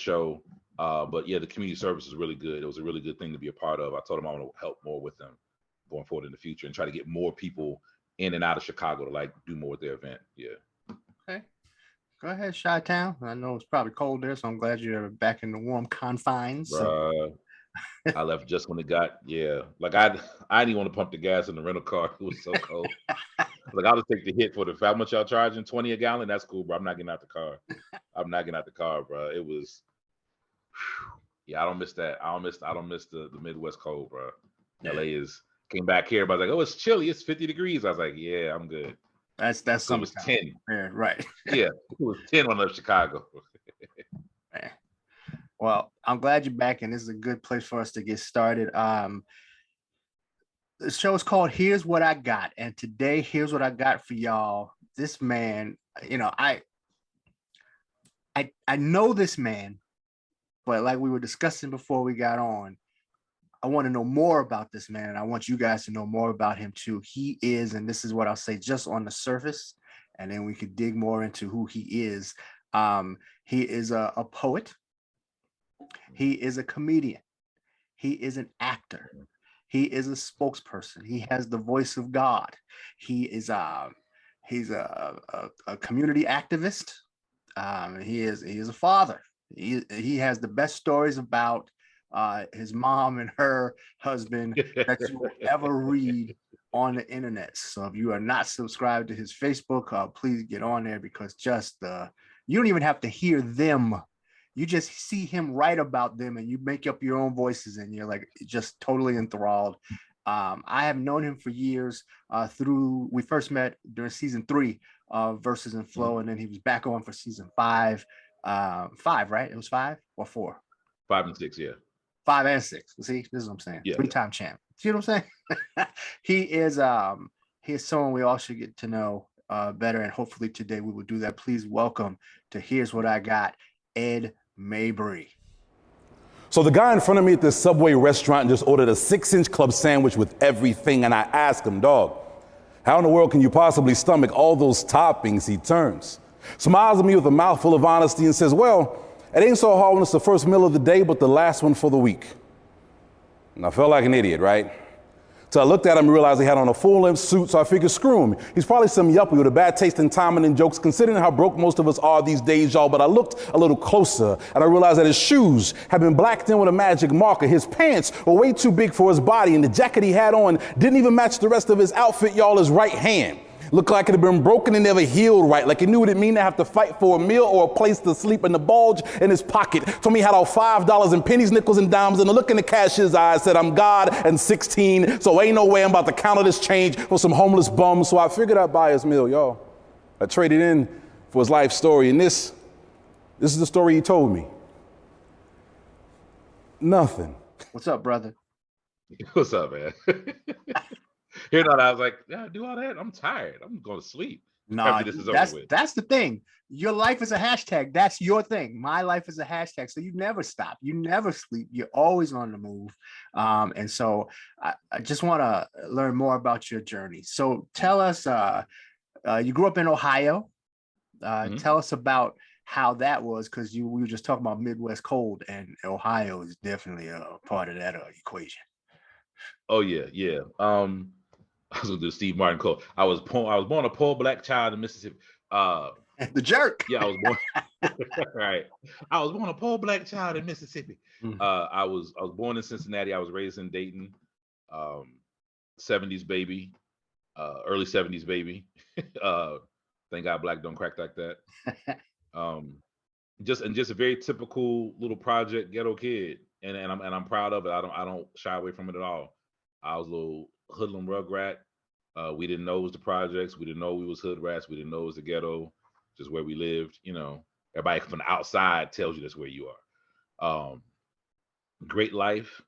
show. But yeah, the community service is really good. It was a really good thing to be a part of. I told them I want to help more with them going forward in the future and try to get more people in and out of Chicago to like do more with their event. Yeah. Okay. Go ahead, Chi-Town. I know it's probably cold there, so I'm glad you're back in the warm confines. So I left just when it got, like I didn't want to pump the gas in the rental car. It was so cold. Like I'll just take the hit for the how much y'all charging, 20 a gallon. That's cool, bro. I'm not getting out the car. I'm not getting out the car, bro. It was, yeah. I don't miss that. I don't miss the Midwest cold, bro. Yeah. LA is came back here, but I was like, oh, it's chilly. It's 50 degrees. I was like, yeah, I'm good. That's it was 10. Yeah, right. Yeah, it was 10 when I left Chicago. Man. Well, I'm glad you're back, and this is a good place for us to get started. The show is called Here's What I Got, and today, here's what I got for y'all. This man, you know, I know this man, but like we were discussing before we got on, I want to know more about this man, and I want you guys to know more about him too. He is, and this is what I'll say just on the surface, and then we could dig more into who he is. He is a poet. He is a comedian. He is an actor. He is a spokesperson. He has the voice of God. He is he's a community activist. He is a father. He has the best stories about his mom and her husband that you will ever read on the internet. So if you are not subscribed to his Facebook, please get on there, because just you don't even have to hear them. You just see him write about them, and you make up your own voices, and you're like just totally enthralled. I have known him for years. We first met during season 3 of Verses and Flow, and then he was back on for season 5. 5, right? It was 5 or 4? 5 and 6, yeah. 5 and 6. See, this is what I'm saying. Yeah. 3-time champ. See what I'm saying? He is someone we all should get to know better, and hopefully today we will do that. Please welcome to Here's What I Got, Ed Mabrey. So the guy in front of me at this Subway restaurant just ordered a 6-inch club sandwich with everything, and I asked him, dog, how in the world can you possibly stomach all those toppings? He turns, smiles at me with a mouthful of honesty, and says, well, it ain't so hard when it's the first meal of the day, but the last one for the week. And I felt like an idiot, right? So I looked at him and realized he had on a full-length suit, so I figured, screw him. He's probably some yuppie with a bad taste in timing and jokes, considering how broke most of us are these days, y'all. But I looked a little closer, and I realized that his shoes had been blacked in with a magic marker. His pants were way too big for his body, and the jacket he had on didn't even match the rest of his outfit, y'all. His right hand looked like it had been broken and never healed right, like he knew what it mean to have to fight for a meal or a place to sleep. And the bulge in his pocket told me he had all $5 in pennies, nickels, and dimes, and the look in the cashier's eyes said, I'm God and 16, so ain't no way I'm about to counter this change for some homeless bum. So I figured I'd buy his meal, y'all. I traded in for his life story, and this is the story he told me. Nothing. What's up, brother? What's up, man? Here, I was like, yeah, do all that. I'm tired. I'm going to sleep. No, that's the thing. Your life is a hashtag. That's your thing. My life is a hashtag. So you never stop. You never sleep. You're always on the move. And so I just want to learn more about your journey. So tell us, you grew up in Ohio. Tell us about how that was, because we were just talking about Midwest cold, and Ohio is definitely a part of that equation. Oh, yeah. I was gonna do Steve Martin quote. I was born a poor black child in Mississippi. The jerk. Yeah, I was born. Right. I was born a poor black child in Mississippi. Mm-hmm. I was born in Cincinnati. I was raised in Dayton. 70s baby, early 70s baby. Thank God black don't crack like that. Just a very typical little project ghetto kid, and I'm proud of it. I don't shy away from it at all. I was a little hoodlum rugrat. We didn't know it was the projects. We didn't know we was hood rats. We didn't know it was the ghetto, just where we lived. You know, everybody from the outside tells you that's where you are. Great life.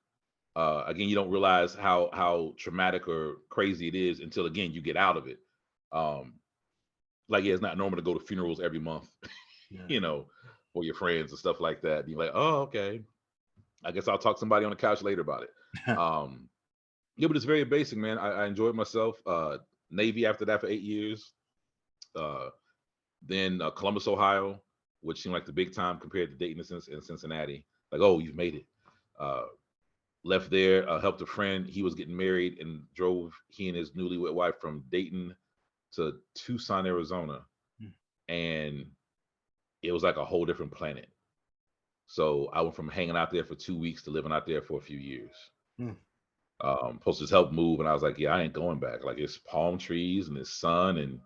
Again, you don't realize how traumatic or crazy it is until, again, you get out of it. It's not normal to go to funerals every month, you know, for your friends and stuff like that. And you're like, oh, okay. I guess I'll talk to somebody on the couch later about it. Yeah, but it's very basic, man. I enjoyed myself. Navy after that for 8 years. Then Columbus, Ohio. which seemed like the big time compared to Dayton and Cincinnati. Like, oh, you've made it. Left there, helped a friend. He was getting married and drove he and his newlywed wife from Dayton to Tucson, Arizona. And it was like a whole different planet. So I went from hanging out there for 2 weeks to living out there for a few years. Supposed to help move, and I was like, yeah, I ain't going back. Like, it's palm trees and it's sun, and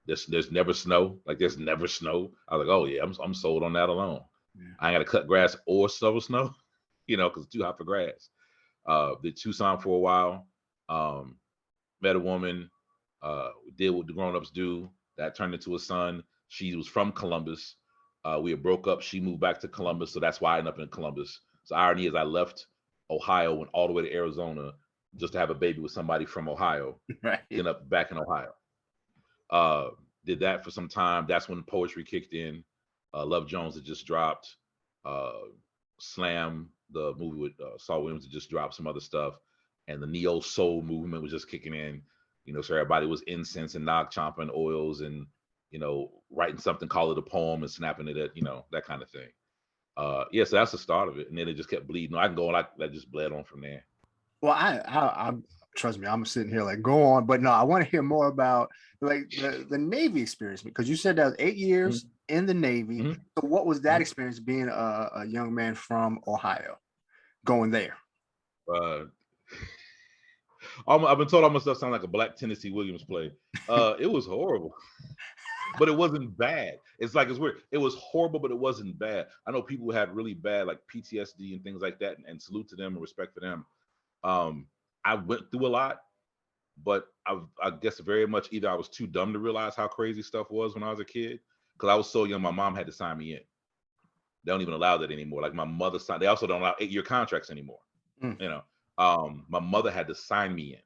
there's never snow. Like, there's never snow. I was like, oh yeah, I'm sold on that alone. I ain't got to cut grass or shovel snow, because it's too hot for grass. Did Tucson for a while. Met a woman. Did what the grown-ups do. That turned into a son. She was from Columbus. We had broke up. She moved back to Columbus, so that's why I ended up in Columbus. So irony is I left Ohio, went all the way to Arizona just to have a baby with somebody from Ohio. Right. Ended up back in Ohio. Did that for some time. That's when poetry kicked in. Love Jones had just dropped. Slam, the movie with Saul Williams, had just dropped some other stuff. And the neo soul movement was just kicking in. So everybody was incense and nog chomping oils and, writing something, call it a poem and snapping it at, that kind of thing. So that's the start of it. And then it just kept bleeding. I can go on, that just bled on from there. Well, I trust me, I'm sitting here like, go on. But no, I want to hear more about like the Navy experience, because you said that was 8 years in the Navy. So what was that experience being a young man from Ohio going there? I've been told all my stuff sound like a Black Tennessee Williams play. It was horrible. But it wasn't bad. It's weird. It was horrible, but it wasn't bad. I know people who had really bad like PTSD and things like that, and salute to them and respect for them. I went through a lot, but I guess very much either I was too dumb to realize how crazy stuff was when I was a kid, because I was so young, my mom had to sign me in. They don't even allow that anymore. Like my mother signed. They also don't allow 8-year contracts anymore. My mother had to sign me in,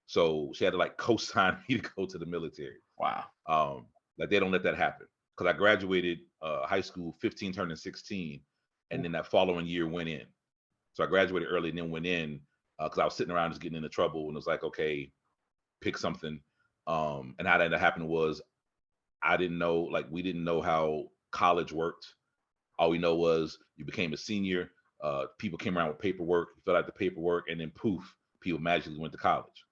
so she had to like co-sign me to go to the military. Wow. Like they don't let that happen, because I graduated high school 15 turning 16, and then that following year went in. So I graduated early and then went in because I was sitting around just getting into trouble, and it was like, okay, pick something. And how that ended up happening was we didn't know how college worked. All we know was you became a senior, people came around with paperwork, you filled out the paperwork, and then poof, people magically went to college.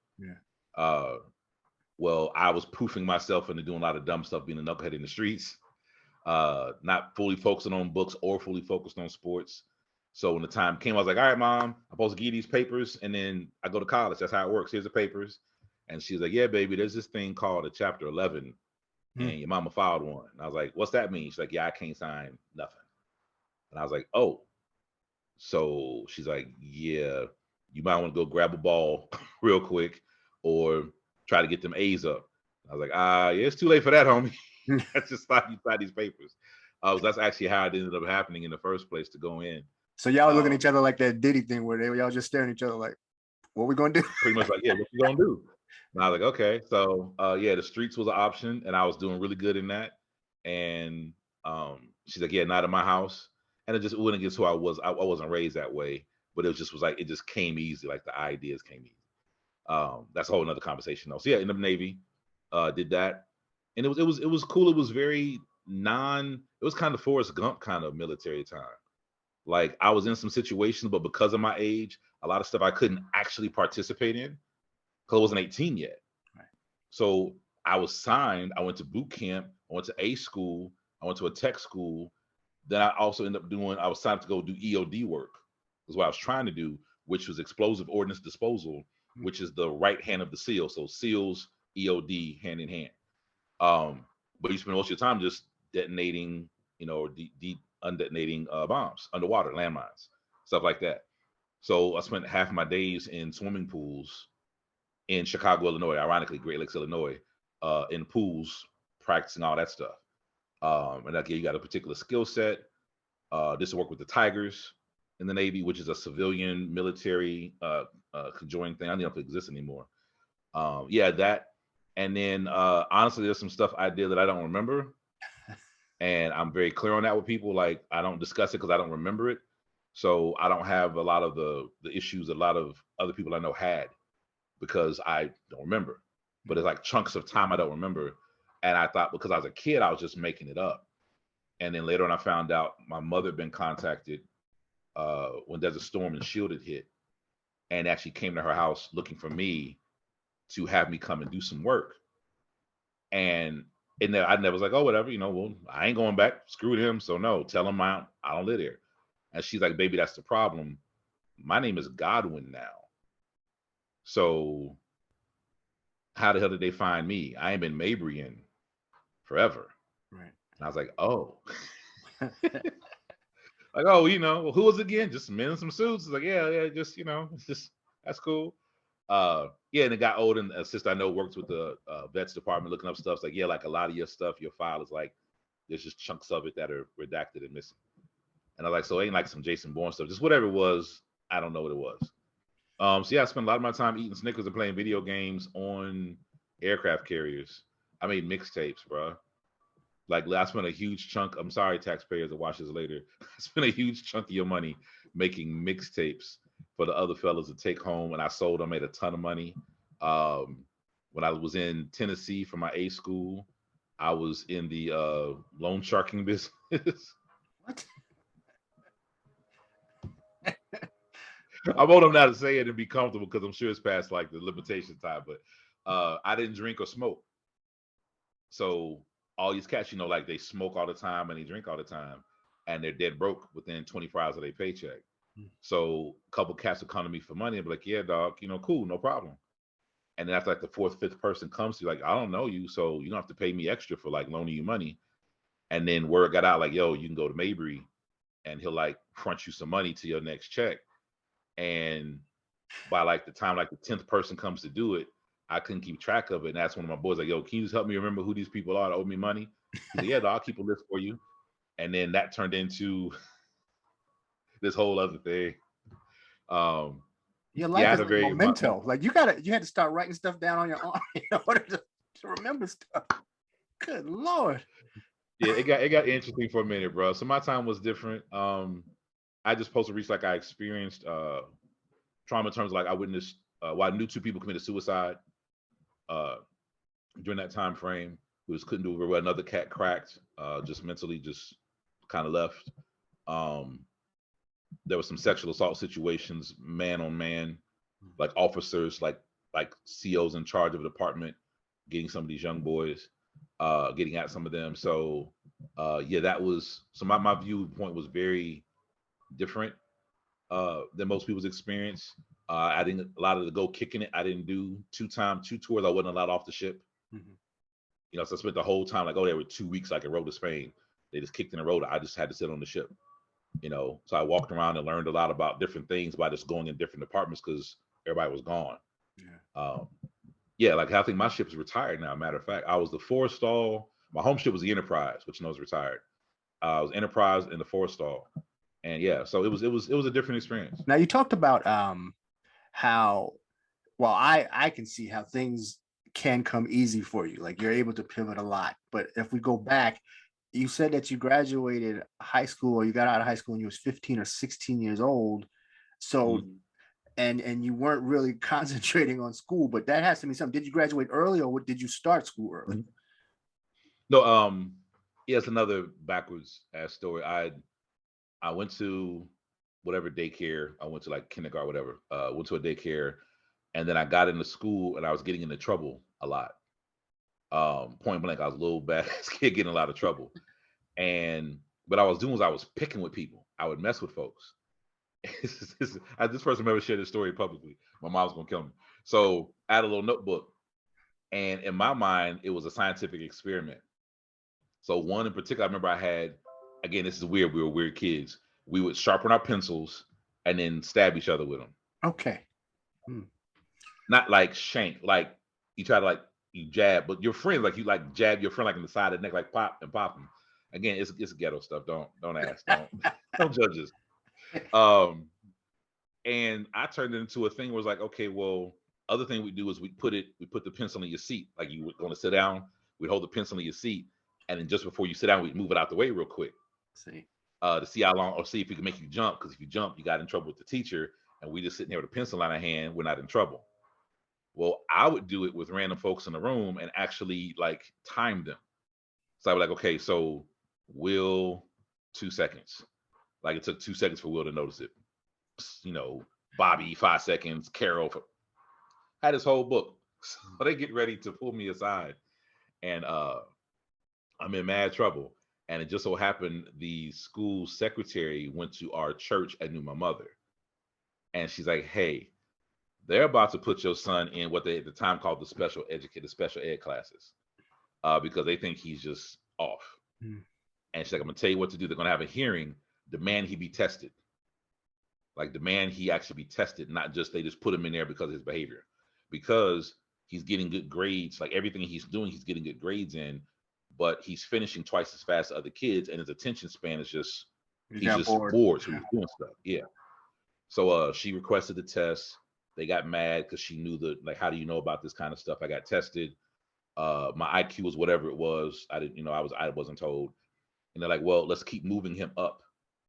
Well, I was poofing myself into doing a lot of dumb stuff, being a knucklehead in the streets, not fully focusing on books or fully focused on sports. So when the time came, I was like, all right, Mom, I'm supposed to give you these papers, and then I go to college. That's how it works. Here's the papers. And she was like, yeah, baby, there's this thing called a Chapter 11, and your mama filed one. And I was like, what's that mean? She's like, yeah, I can't sign nothing. And I was like, oh. So she's like, yeah, you might want to go grab a ball real quick or try to get them A's up. I was like, yeah, it's too late for that, homie. That's just like you sign these papers. That's actually how it ended up happening in the first place, to go in. So y'all were looking at each other like that Diddy thing where y'all just staring at each other like, what we gonna do? Pretty much like, yeah, what you gonna do? And I was like, okay. So the streets was an option, and I was doing really good in that. And she's like, yeah, not in my house. And it just went against who I was. I wasn't raised that way, but it just came easy. Like the ideas came easy. That's a whole another conversation though. So yeah, in the Navy, did that, and it was cool. It was very it was kind of Forrest Gump kind of military time. Like I was in some situations, but because of my age, a lot of stuff I couldn't actually participate in because I wasn't 18 yet. Right. So I was signed. I went to boot camp. I went to A school. I went to a tech school. Then I also ended up I was signed to go do EOD work. Is what I was trying to do, which was explosive ordnance disposal, which is the right hand of the SEAL. So SEALs, EOD, hand in hand. But you spend most of your time just detonating, or deep undetonating bombs, underwater, landmines, stuff like that. So I spent half of my days in swimming pools in Chicago, Illinois, ironically, Great Lakes, Illinois, in pools, practicing all that stuff. And okay, you got a particular skill set. This will work with the Tigers in the Navy, which is a civilian military conjoined thing. I don't know if it exists anymore. That. And then honestly, there's some stuff I did that I don't remember. And I'm very clear on that with people. Like I don't discuss it because I don't remember it. So I don't have a lot of the issues a lot of other people I know had because I don't remember. But it's like chunks of time I don't remember. And I thought because I was a kid, I was just making it up. And then later on, I found out my mother had been contacted when Desert Storm and Shield had hit, and actually came to her house looking for me to have me come and do some work. And I never was like, oh, whatever, well, I ain't going back. Screw him. So no, tell him I don't live there. And she's like, baby, that's the problem. My name is Godwin now. So how the hell did they find me? I ain't been Mabrey in forever. Right. And I was like, oh. Like, oh, who was it again? Just men in some suits. It's like, yeah, just, it's just, that's cool. Yeah, and it got old, and a sister I know works with the vets department looking up stuff. It's like, yeah, like a lot of your stuff, your file is like, there's just chunks of it that are redacted and missing. And I was like, so it ain't like some Jason Bourne stuff, just whatever it was. I don't know what it was. So yeah, I spent a lot of my time eating Snickers and playing video games on aircraft carriers. I made mixtapes, bro. Like, I spent a huge chunk. I'm sorry, taxpayers that watch this later. I spent a huge chunk of your money making mixtapes for the other fellas to take home, and I sold them, made a ton of money. When I was in Tennessee for my A school, I was in the loan sharking business. What? I want them now to say it and be comfortable because I'm sure it's past like the limitation time, but I didn't drink or smoke. So all these cats, like they smoke all the time and they drink all the time, and they're dead broke within 24 hours of their paycheck. So a couple cats would come to me for money and be like, yeah, dog, cool, no problem. And then after like the fourth, fifth person comes to you, like, I don't know you, so you don't have to pay me extra for like loaning you money. And then word got out like, yo, you can go to Mabrey and he'll like front you some money to your next check. And by like the time like the 10th person comes to do it, I couldn't keep track of it. And that's one of my boys like, yo, can you just help me remember who these people are that owe me money? He's like, yeah, dog, I'll keep a list for you. And then that turned into this whole other thing. Your life is like memento. Like you had to start writing stuff down on your arm in order to remember stuff. Good Lord. Yeah, it got interesting for a minute, bro. So my time was different. I just posted recently, like I experienced trauma in terms of like I witnessed, I knew 2 people committed suicide during that time frame. We just couldn't do it very well. Another cat cracked, just mentally, just kind of left. There was some sexual assault situations, man on man, like officers, like COs in charge of a department, getting some of these young boys, getting at some of them. So yeah, that was, so my viewpoint was very different than most people's experience. I didn't, a lot of the go kicking it, I didn't do 2 tours. I wasn't allowed off the ship. So I spent the whole time like, oh, there were 2 weeks like I rode to Spain. They just kicked in the road. I just had to sit on the ship. So I walked around and learned a lot about different things by just going in different departments because everybody was gone. Yeah, like I think my ship is retired now. Matter of fact, I was the Forestall. My home ship was the Enterprise, which is retired. I was Enterprise and the Forestall, and yeah, so it was a different experience. Now you talked about how, well, I can see how things can come easy for you. Like you're able to pivot a lot. But if we go back, you said that you graduated high school, or you got out of high school when you was 15 or 16 years old. So, and you weren't really concentrating on school, but that has to mean something. Did you graduate early, or did you start school early? No, yeah, it's another backwards ass story. I went to whatever daycare. I went to like kindergarten, whatever. Went to a daycare, and then I got into school, and I was getting into trouble a lot. Point blank, I was a little bad kid, getting a lot of trouble. And what I was doing was I was picking with people. I would mess with folks. This person never shared this story publicly. My mom's gonna kill me. So I had a little notebook, and in my mind, it was a scientific experiment. So one in particular, I remember I had, again, this is weird. We were weird kids. We would sharpen our pencils and then stab each other with them. Okay. Not like shank, like you try to like, you jab, but your friend, like you like jab your friend like in the side of the neck, like pop and pop them. Again, it's ghetto stuff. Don't ask. Don't judge us. And I turned it into a thing where it's like, okay, well, other thing we do is we put the pencil in your seat. Like you were going to sit down, we'd hold the pencil in your seat, and then just before you sit down, we'd move it out the way real quick. To see how long, or see if we can make you jump. Because if you jump, you got in trouble with the teacher, and we just sitting there with a pencil in our hand, we're not in trouble. Well, I would do it with random folks in the room and actually like time them. So I was like, okay, so Will, 2 seconds. Like it took 2 seconds for Will to notice it. You know, Bobby, 5 seconds. Carol had his whole book. So they get ready to pull me aside, and I'm in mad trouble. And it just so happened the school secretary went to our church and knew my mother, and she's like, "Hey, they're about to put your son in what they at the time called the special ed classes, because they think he's just off." Mm. And she's like, "I'm gonna tell you what to do. They're gonna have a hearing, demand he be tested, like demand he actually be tested, not just they just put him in there because of his behavior, because he's getting good grades. Like everything he's doing, he's getting good grades in, but he's finishing twice as fast as other kids, and his attention span is just You he's got just bored. bored, so he's doing stuff." Yeah. So she requested the test. They got mad because she knew the like, how do you know about this kind of stuff? I got tested. My IQ was whatever it was. I didn't, I wasn't told. And they're like, well, let's keep moving him up.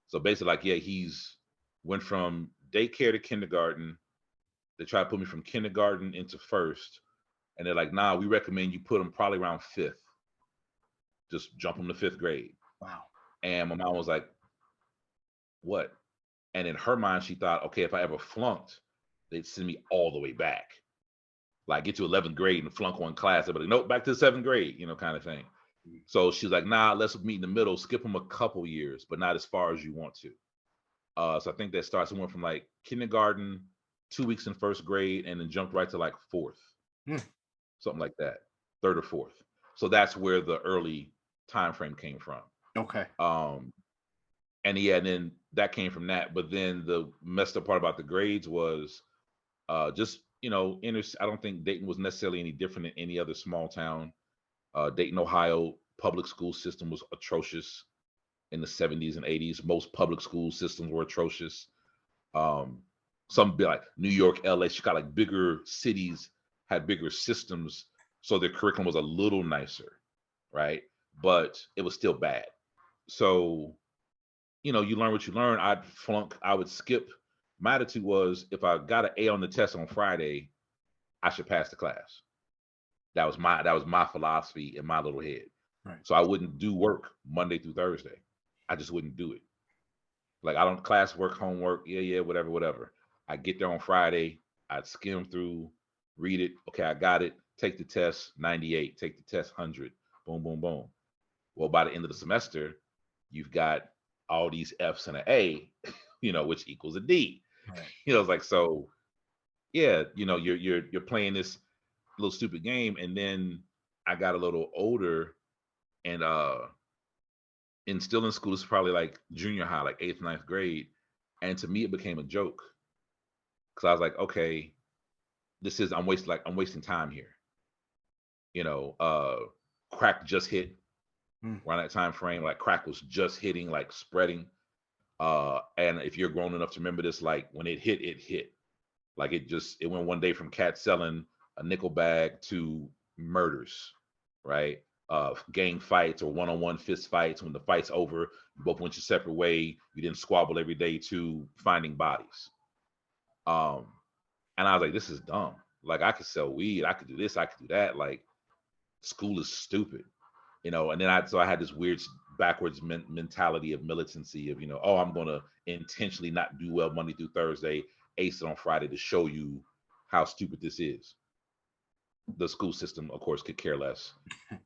So basically, like, yeah, he's went from daycare to kindergarten. They try to put me from kindergarten into first. And they're like, nah, we recommend you put him probably around fifth. Just jump him to fifth grade. Wow. And my mom was like, what? And in her mind, she thought, okay, if I ever flunked, they'd send me all the way back. Like get to 11th grade and flunk one class. They'd be like, nope, back to the 7th grade, kind of thing. So she's like, nah, let's meet in the middle, skip them a couple years, but not as far as you want to. So I think that starts, it went from like kindergarten, 2 weeks in first grade, and then jumped right to like fourth, something like that, third or fourth. So that's where the early time frame came from. Okay. And yeah, and then that came from that. But then the messed up part about the grades was just, I don't think Dayton was necessarily any different than any other small town. Dayton, Ohio public school system was atrocious in the 70s and 80s. Most public school systems were atrocious. Some like New York, LA, Chicago, like bigger cities had bigger systems. So their curriculum was a little nicer, right? But it was still bad. So, you learn what you learn. I'd flunk, I would skip. My attitude was if I got an A on the test on Friday, I should pass the class. That was my philosophy in my little head. Right. So I wouldn't do work Monday through Thursday. I just wouldn't do it. Like I don't classwork, homework, yeah, whatever. I get there on Friday, I'd skim through, read it. Okay, I got it. Take the test, 98. Take the test, 100. Boom, boom, boom. Well, by the end of the semester, you've got all these F's and an A, which equals a D. Right. It's like, so yeah, you're playing this little stupid game. And then I got a little older, and still in school, this is probably like junior high, like 8th, 9th grade. And to me, it became a joke. Cause I was like, okay, I'm wasting time here. Crack just hit around that time frame. Like crack was just hitting, like spreading. And if you're grown enough to remember this, like when it hit. Like it went one day from cats selling a nickel bag to murders, right? Gang fights or one-on-one fist fights. When the fight's over, you both went your separate way. You didn't squabble every day, to finding bodies. And I was like, this is dumb. Like I could sell weed, I could do this, I could do that. Like school is stupid, And then I had this weird backwards mentality of militancy of, oh, I'm going to intentionally not do well Monday through Thursday, ace it on Friday to show you how stupid this is. The school system, of course, could care less.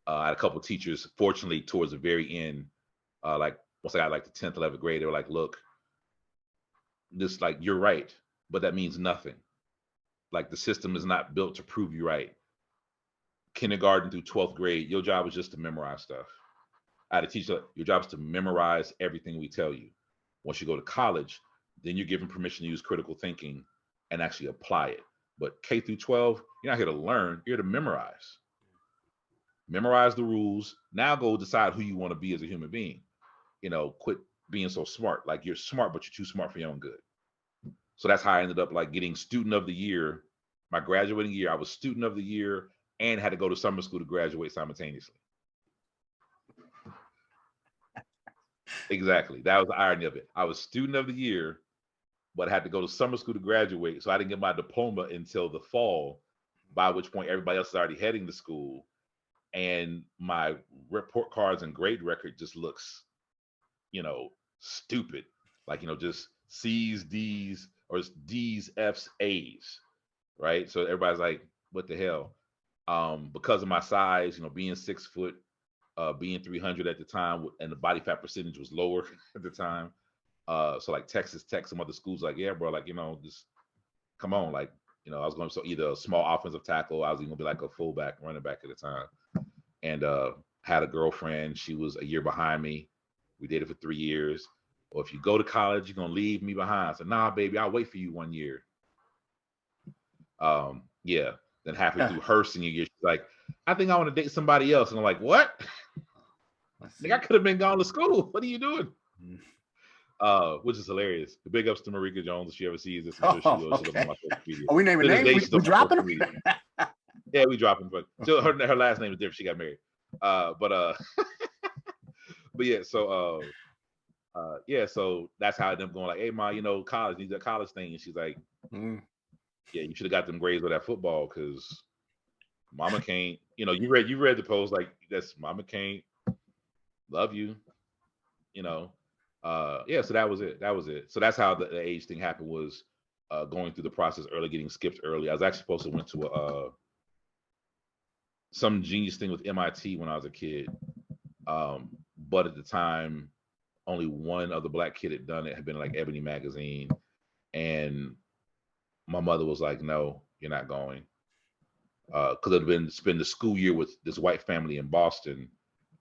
I had a couple of teachers, fortunately, towards the very end, like once I got like the 10th, 11th grade, they were like, look, this, like, you're right, but that means nothing. Like the system is not built to prove you right. Kindergarten through 12th grade, your job is just to memorize stuff. I had a teacher, your job is to memorize everything we tell you. Once you go to college, then you're given permission to use critical thinking and actually apply it. But K through 12, you're not here to learn, you're here to memorize. Memorize the rules. Now go decide who you want to be as a human being. Quit being so smart. Like you're smart, but you're too smart for your own good. So that's how I ended up like getting student of the year. My graduating year, I was student of the year and had to go to summer school to graduate simultaneously. Exactly. That was the irony of it. I was student of the year, but I had to go to summer school to graduate. So I didn't get my diploma until the fall, by which point everybody else is already heading to school. And my report cards and grade record just looks stupid, like, just C's, D's, or it's D's, F's, A's, right? So everybody's like, what the hell? Because of my size, being 6 foot, being 300 at the time, and the body fat percentage was lower at the time. So like Texas Tech, some other schools, like, yeah, bro, like, just come on, like, I was going to either a small offensive tackle, I was even gonna be like a fullback, running back at the time, and had a girlfriend. She was a year behind me. We dated for 3 years. Well, if you go to college, you're gonna leave me behind. So nah, baby, I'll wait for you 1 year. Yeah. Then halfway through her senior year, she's like, I think I want to date somebody else. And I'm like, what? Like, I could have been gone to school. What are you doing? Which is hilarious. The big ups to Marika Jones. If she ever sees this, I'm sure she will. She'll go on my social media. Are we naming names? We dropping them? Yeah, we dropping. But her last name is different. She got married. But yeah. So yeah. So that's how them going. Like, hey, ma, college needs that college thing. And she's like, yeah, you should have got them grades with that football, because mama can't. You read the post, like, that's mama can't love you. Yeah. So that was it. So that's how the age thing happened, was going through the process early, getting skipped early. I was actually supposed to went to some genius thing with MIT when I was a kid, but at the time, only one other black kid had done it. Had been like Ebony magazine, and my mother was like, no, you're not going. Because it had been spend the school year with this white family in Boston,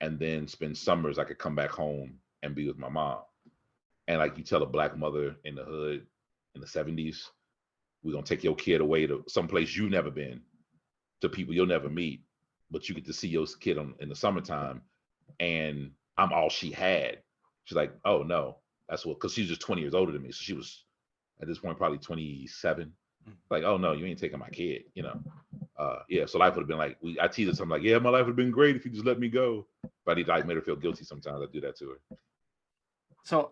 and then spend summers I could come back home and be with my mom. And like, you tell a black mother in the hood in the 70s, we're going to take your kid away to someplace you've never been, to people you'll never meet, but you get to see your kid in the summertime, and I'm all she had. She's like, oh no, that's what, because she's just 20 years older than me. So she was at this point probably 27. Like, oh no, you ain't taking my kid, yeah. So life would have been like, I teased her something like, yeah, my life would have been great if you just let me go. But I made her feel guilty sometimes. I do that to her. So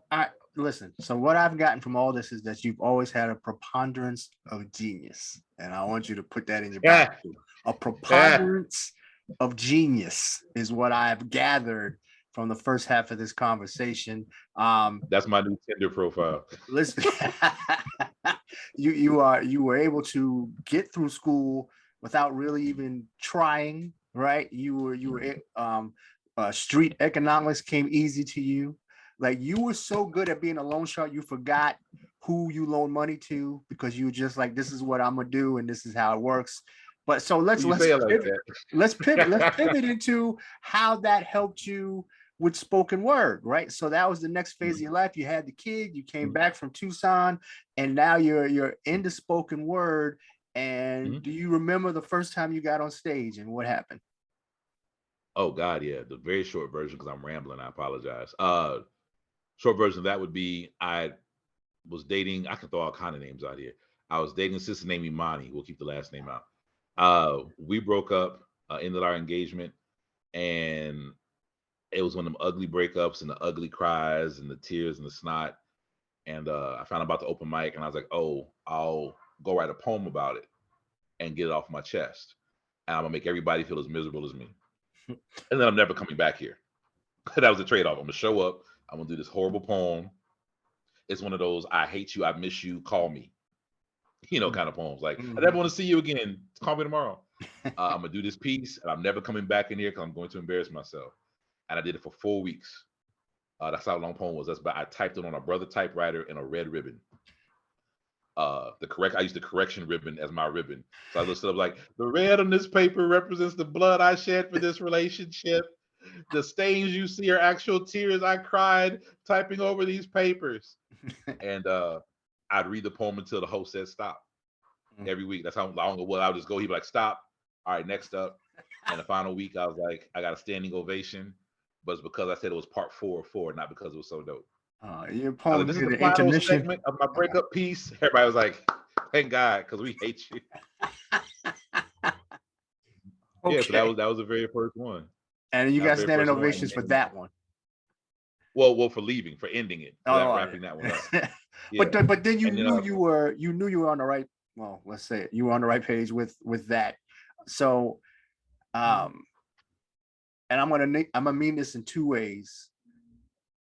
listen. So what I've gotten from all this is that you've always had a preponderance of genius, and I want you to put that in your back. A preponderance of genius is what I've gathered from the first half of this conversation. That's my new Tinder profile. Listen, you were able to get through school without really even trying, right? Street economics came easy to you. Like, you were so good at being a loan shark, you forgot who you loan money to, because you were just like, this is what I'm gonna do and this is how it works. But so let's pivot into how that helped you with spoken word, right? So that was the next phase of your life. You had the kid, you came back from Tucson, and now you're into spoken word. And do you remember the first time you got on stage and what happened? Oh God, yeah. The very short version, because I'm rambling, I apologize. Short version of that would be, I was dating, I can throw all kind of names out here. I was dating a sister named Imani. We'll keep the last name out. We broke up, ended our engagement, and it was one of them ugly breakups and the ugly cries and the tears and the snot. And I found out about the open mic, and I was like, oh, I'll go write a poem about it and get it off my chest. And I'm gonna make everybody feel as miserable as me. And then I'm never coming back here. That was the trade-off. I'm gonna show up, I'm gonna do this horrible poem. It's one of those, I hate you, I miss you, call me, kind of poems. Like, I never want to see you again, call me tomorrow. I'm gonna do this piece, and I'm never coming back in here because I'm going to embarrass myself. And I did it for 4 weeks. That's how long the poem was. I typed it on a brother typewriter in a red ribbon. I used the correction ribbon as my ribbon. So I just said, like, the red on this paper represents the blood I shed for this relationship. The stains you see are actual tears I cried typing over these papers. And I'd read the poem until the host said stop. Every week. That's how long it was. I would just go, he'd be like, stop. All right, next up. And the final week, I was like, I got a standing ovation. But it's because I said it was part 4 of 4, not because it was so dope. Your poem, like, this is the final segment of my breakup piece. Everybody was like, thank God, because we hate you. Okay. Yeah, so that was the very first one. And you got standing ovations for that one. Well, for leaving, for ending it, wrapping that one up. Yeah. But then you knew you were on the right. Well, let's say it, you were on the right page with that. So, and I'm gonna mean this in 2 ways.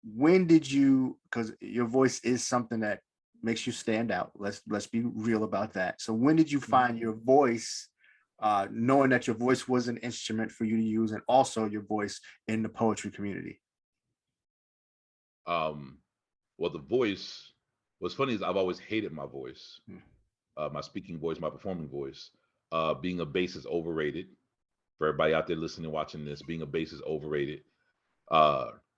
when did you, because your voice is something that makes you stand out. Let's be real about that. So when did you find your voice, knowing that your voice was an instrument for you to use, and also your voice in the poetry community? Well, the voice, what's funny is I've always hated my voice, my speaking voice, my performing voice. Being a bass is overrated. For everybody out there listening, watching this, being a bass is overrated.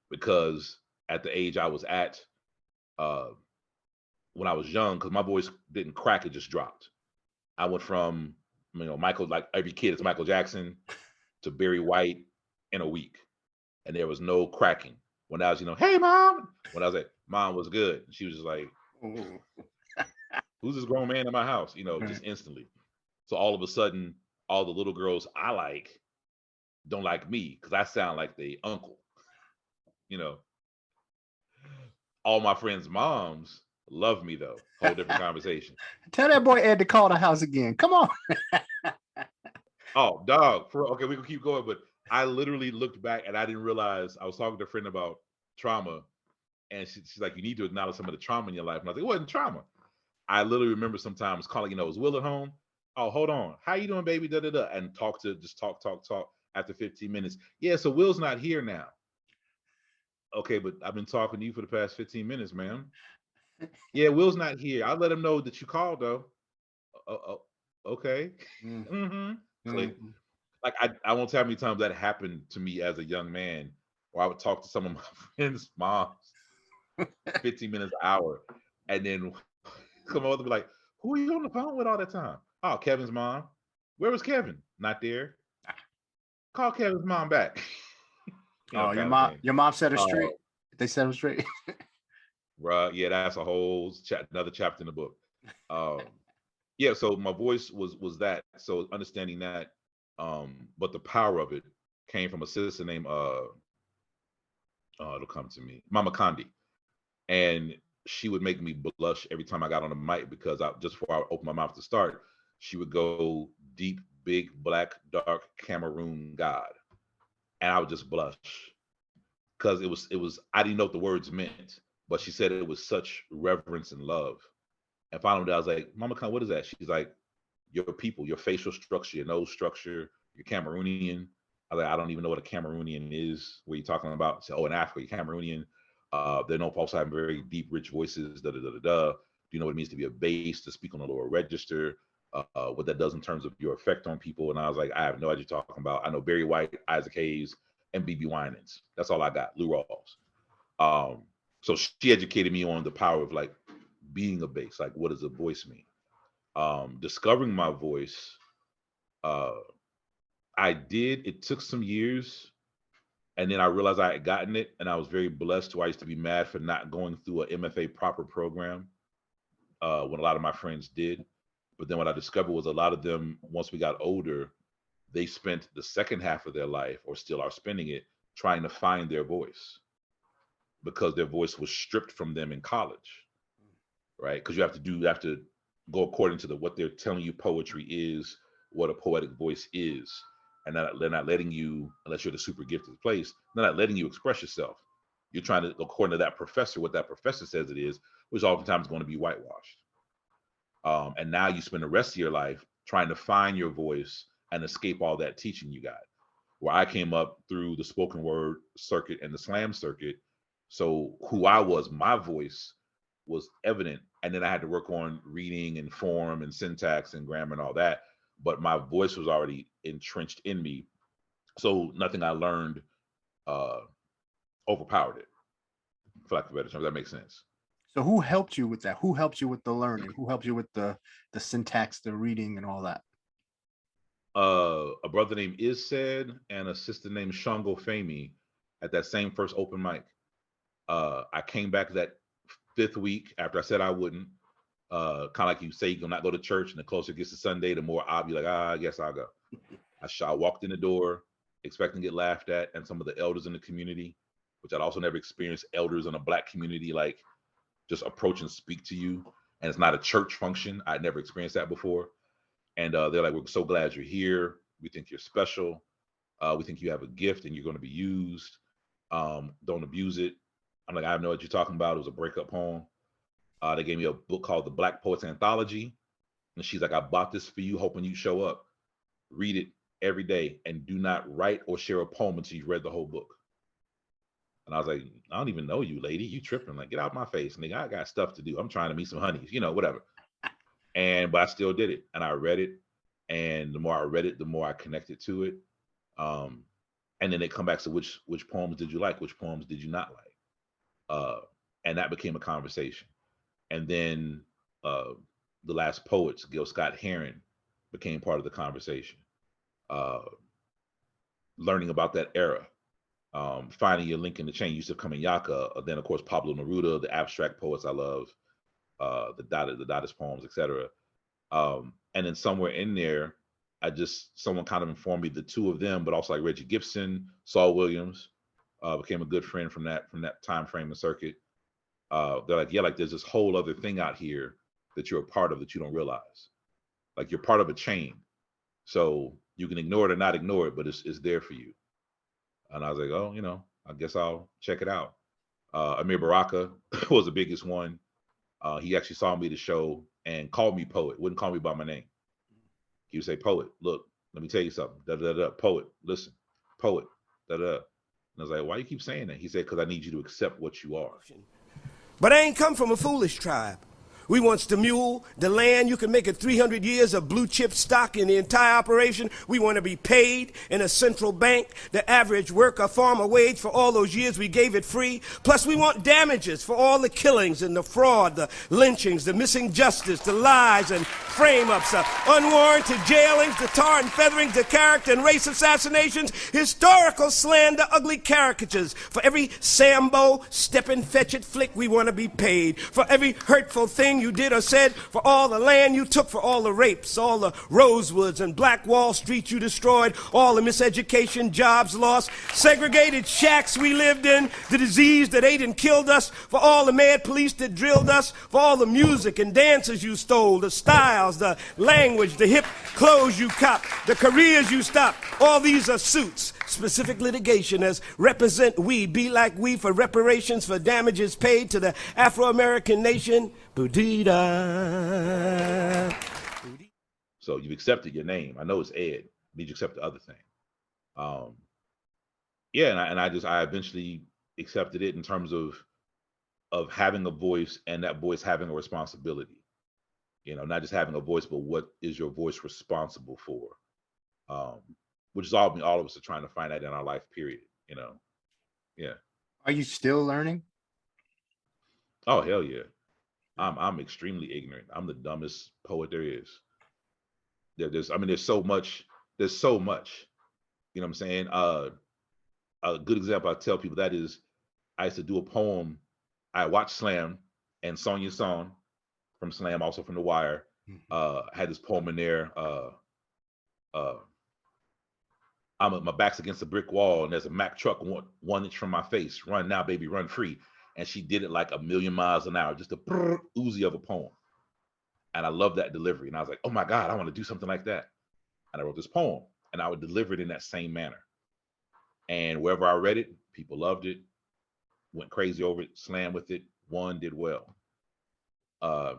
Because at the age I was at, when I was young, because my voice didn't crack, it just dropped. I went from, Michael, like every kid, it's Michael Jackson, to Barry White in a week. And there was no cracking. When I was, hey, mom, when I was like, mom was good. She was just like, who's this grown man in my house? Just instantly. So all of a sudden, all the little girls I like don't like me because I sound like the uncle. All my friends' moms love me though. Whole different conversation. Tell that boy Ed to call the house again. Come on. Oh, dog. Okay, we can keep going, but I literally looked back and I didn't realize I was talking to a friend about trauma, and she's like, "You need to acknowledge some of the trauma in your life." And I was like, "It wasn't trauma." I literally remember sometimes calling, is Will at home? Oh, hold on. How you doing, baby? Da da da. And talk. After 15 minutes, yeah. So Will's not here now. Okay, but I've been talking to you for the past 15 minutes, ma'am. Yeah, Will's not here. I'll let him know that you called though. Okay. Click. Like I won't tell how many times that happened to me as a young man, where I would talk to some of my friends' moms 15 minutes an hour, and then come over to be like, who are you on the phone with all the time? Oh, Kevin's mom. Where was Kevin? Not there. Call Kevin's mom back. Your mom set her straight. They set her straight. Bruh, yeah, that's a whole another chapter in the book. Yeah, so my voice was that. So understanding that, but the power of it came from a sister named it'll come to me, Mama Condi. And she would make me blush every time I got on the mic because just before I opened my mouth to start, she would go deep, big, black, dark Cameroon God. And I would just blush. Because it was I didn't know what the words meant, but she said it was such reverence and love. And finally I was like, Mama Khan, what is that? She's like, your people, your facial structure, your nose structure, you're Cameroonian. I was like, I don't even know what a Cameroonian is. What are you talking about? She said, oh, in Africa, you're Cameroonian. They're known for also having very deep, rich voices. Da da da da da. Do you know what it means to be a bass, to speak on a lower register? What that does in terms of your effect on people? And I was like, I have no idea what you're talking about. I know Barry White, Isaac Hayes, and BB Winans. That's all I got. Lou Rawls. So she educated me on the power of like being a bass. Like, what does a voice mean? Discovering my voice, I did. It took some years, and then I realized I had gotten it, and I was very blessed. To I used to be mad for not going through a MFA proper program when a lot of my friends did. But then what I discovered was a lot of them, once we got older, they spent the second half of their life, or still are spending it, trying to find their voice because their voice was stripped from them in college, right? Because you have to go according to what they're telling you poetry is, what a poetic voice is. And they're not letting you, unless you're the super gifted place, they're not letting you express yourself. You're trying to, according to that professor, what that professor says it is, which oftentimes is going to be whitewashed. And now you spend the rest of your life trying to find your voice and escape all that teaching you got. Where I came up through the spoken word circuit and the slam circuit. So who I was, my voice was evident. And then I had to work on reading and form and syntax and grammar and all that. But my voice was already entrenched in me. So nothing I learned overpowered it, for lack of a better term. That makes sense. So who helped you with that? Who helped you with the learning? Who helped you with the syntax, the reading, and all that? A brother named Izsaid and a sister named Shango Femi at that same first open mic. I came back that 5th week after I said I wouldn't. Kind of like you say, you'll not go to church, and the closer it gets to Sunday, the more I'll be like, I guess I'll go. I walked in the door expecting to get laughed at, and some of the elders in the community, which I'd also never experienced elders in a Black community, like just approach and speak to you. And it's not a church function. I'd never experienced that before. And they're like, we're so glad you're here. We think you're special. We think you have a gift and you're going to be used. Don't abuse it. I'm like, I know what you're talking about. It was a breakup poem. They gave me a book called The Black Poets Anthology. And she's like, I bought this for you, hoping you show up. Read it every day and do not write or share a poem until you've read the whole book. And I was like, I don't even know you, lady. You tripping. Like, get out my face. Nigga, I got stuff to do. I'm trying to meet some honeys, whatever. But I still did it. And I read it. And the more I read it, the more I connected to it. And then they come back to which poems did you like? Which poems did you not like? And that became a conversation. And then the last poets, Gil Scott Heron, became part of the conversation. Learning about that era, finding your link in the chain, Yusuf Kamenyaka, then of course Pablo Neruda, the abstract poets I love, the Dadaist poems, etc. And then somewhere in there, someone kind of informed me the two of them, but also like Reggie Gibson, Saul Williams, became a good friend from that time frame and circuit. They're like, yeah, like there's this whole other thing out here that you're a part of that you don't realize. Like you're part of a chain. So you can ignore it or not ignore it, but it's there for you. And I was like, oh, I guess I'll check it out. Amir Baraka was the biggest one. He actually saw me at the show and called me poet, wouldn't call me by my name. He would say, poet, look, let me tell you something. Da, da, da, poet, listen, poet, da, da. And I was like, why you keep saying that? He said, because I need you to accept what you are. But I ain't come from a foolish tribe. We wants the mule, the land. You can make it 300 years of blue chip stock in the entire operation. We want to be paid in a central bank, the average worker farmer wage for all those years we gave it free. Plus we want damages for all the killings and the fraud, the lynchings, the missing justice, the lies and frame-ups, the unwarranted jailings, the tar and featherings, the character and race assassinations, historical slander, ugly caricatures. For every Sambo, step and fetch it flick, we want to be paid. For every hurtful thing you did or said, for all the land you took, for all the rapes, all the Rosewoods and Black Wall Street you destroyed, all the miseducation, jobs lost, segregated shacks we lived in, the disease that ate and killed us, for all the mad police that drilled us, for all the music and dances you stole, the styles, the language, the hip clothes you copped, the careers you stopped. All these are suits, specific litigation as represent we, be like we, for reparations for damages paid to the Afro-American nation. Boudida. So you've accepted your name. I know it's Ed. I need you to accept the other thing. I eventually accepted it in terms of having a voice and that voice having a responsibility. Not just having a voice, but what is your voice responsible for? Which is all of us are trying to find that in our life, period. Yeah. Are you still learning? Oh, hell yeah. I'm extremely ignorant. I'm the dumbest poet there is. There's so much. There's so much. You know what I'm saying? A good example I tell people that is, I used to do a poem. I watched Slam and Sonia Song from Slam, also from The Wire. Had this poem in there. My back's against a brick wall and there's a Mack truck 1 inch from my face. Run now, baby, run free. And she did it like 1,000,000 miles an hour, just a Uzi of a poem. And I love that delivery. And I was like, oh my God, I want to do something like that. And I wrote this poem and I would deliver it in that same manner. And wherever I read it, people loved it, went crazy over it, slammed with it, won, did well.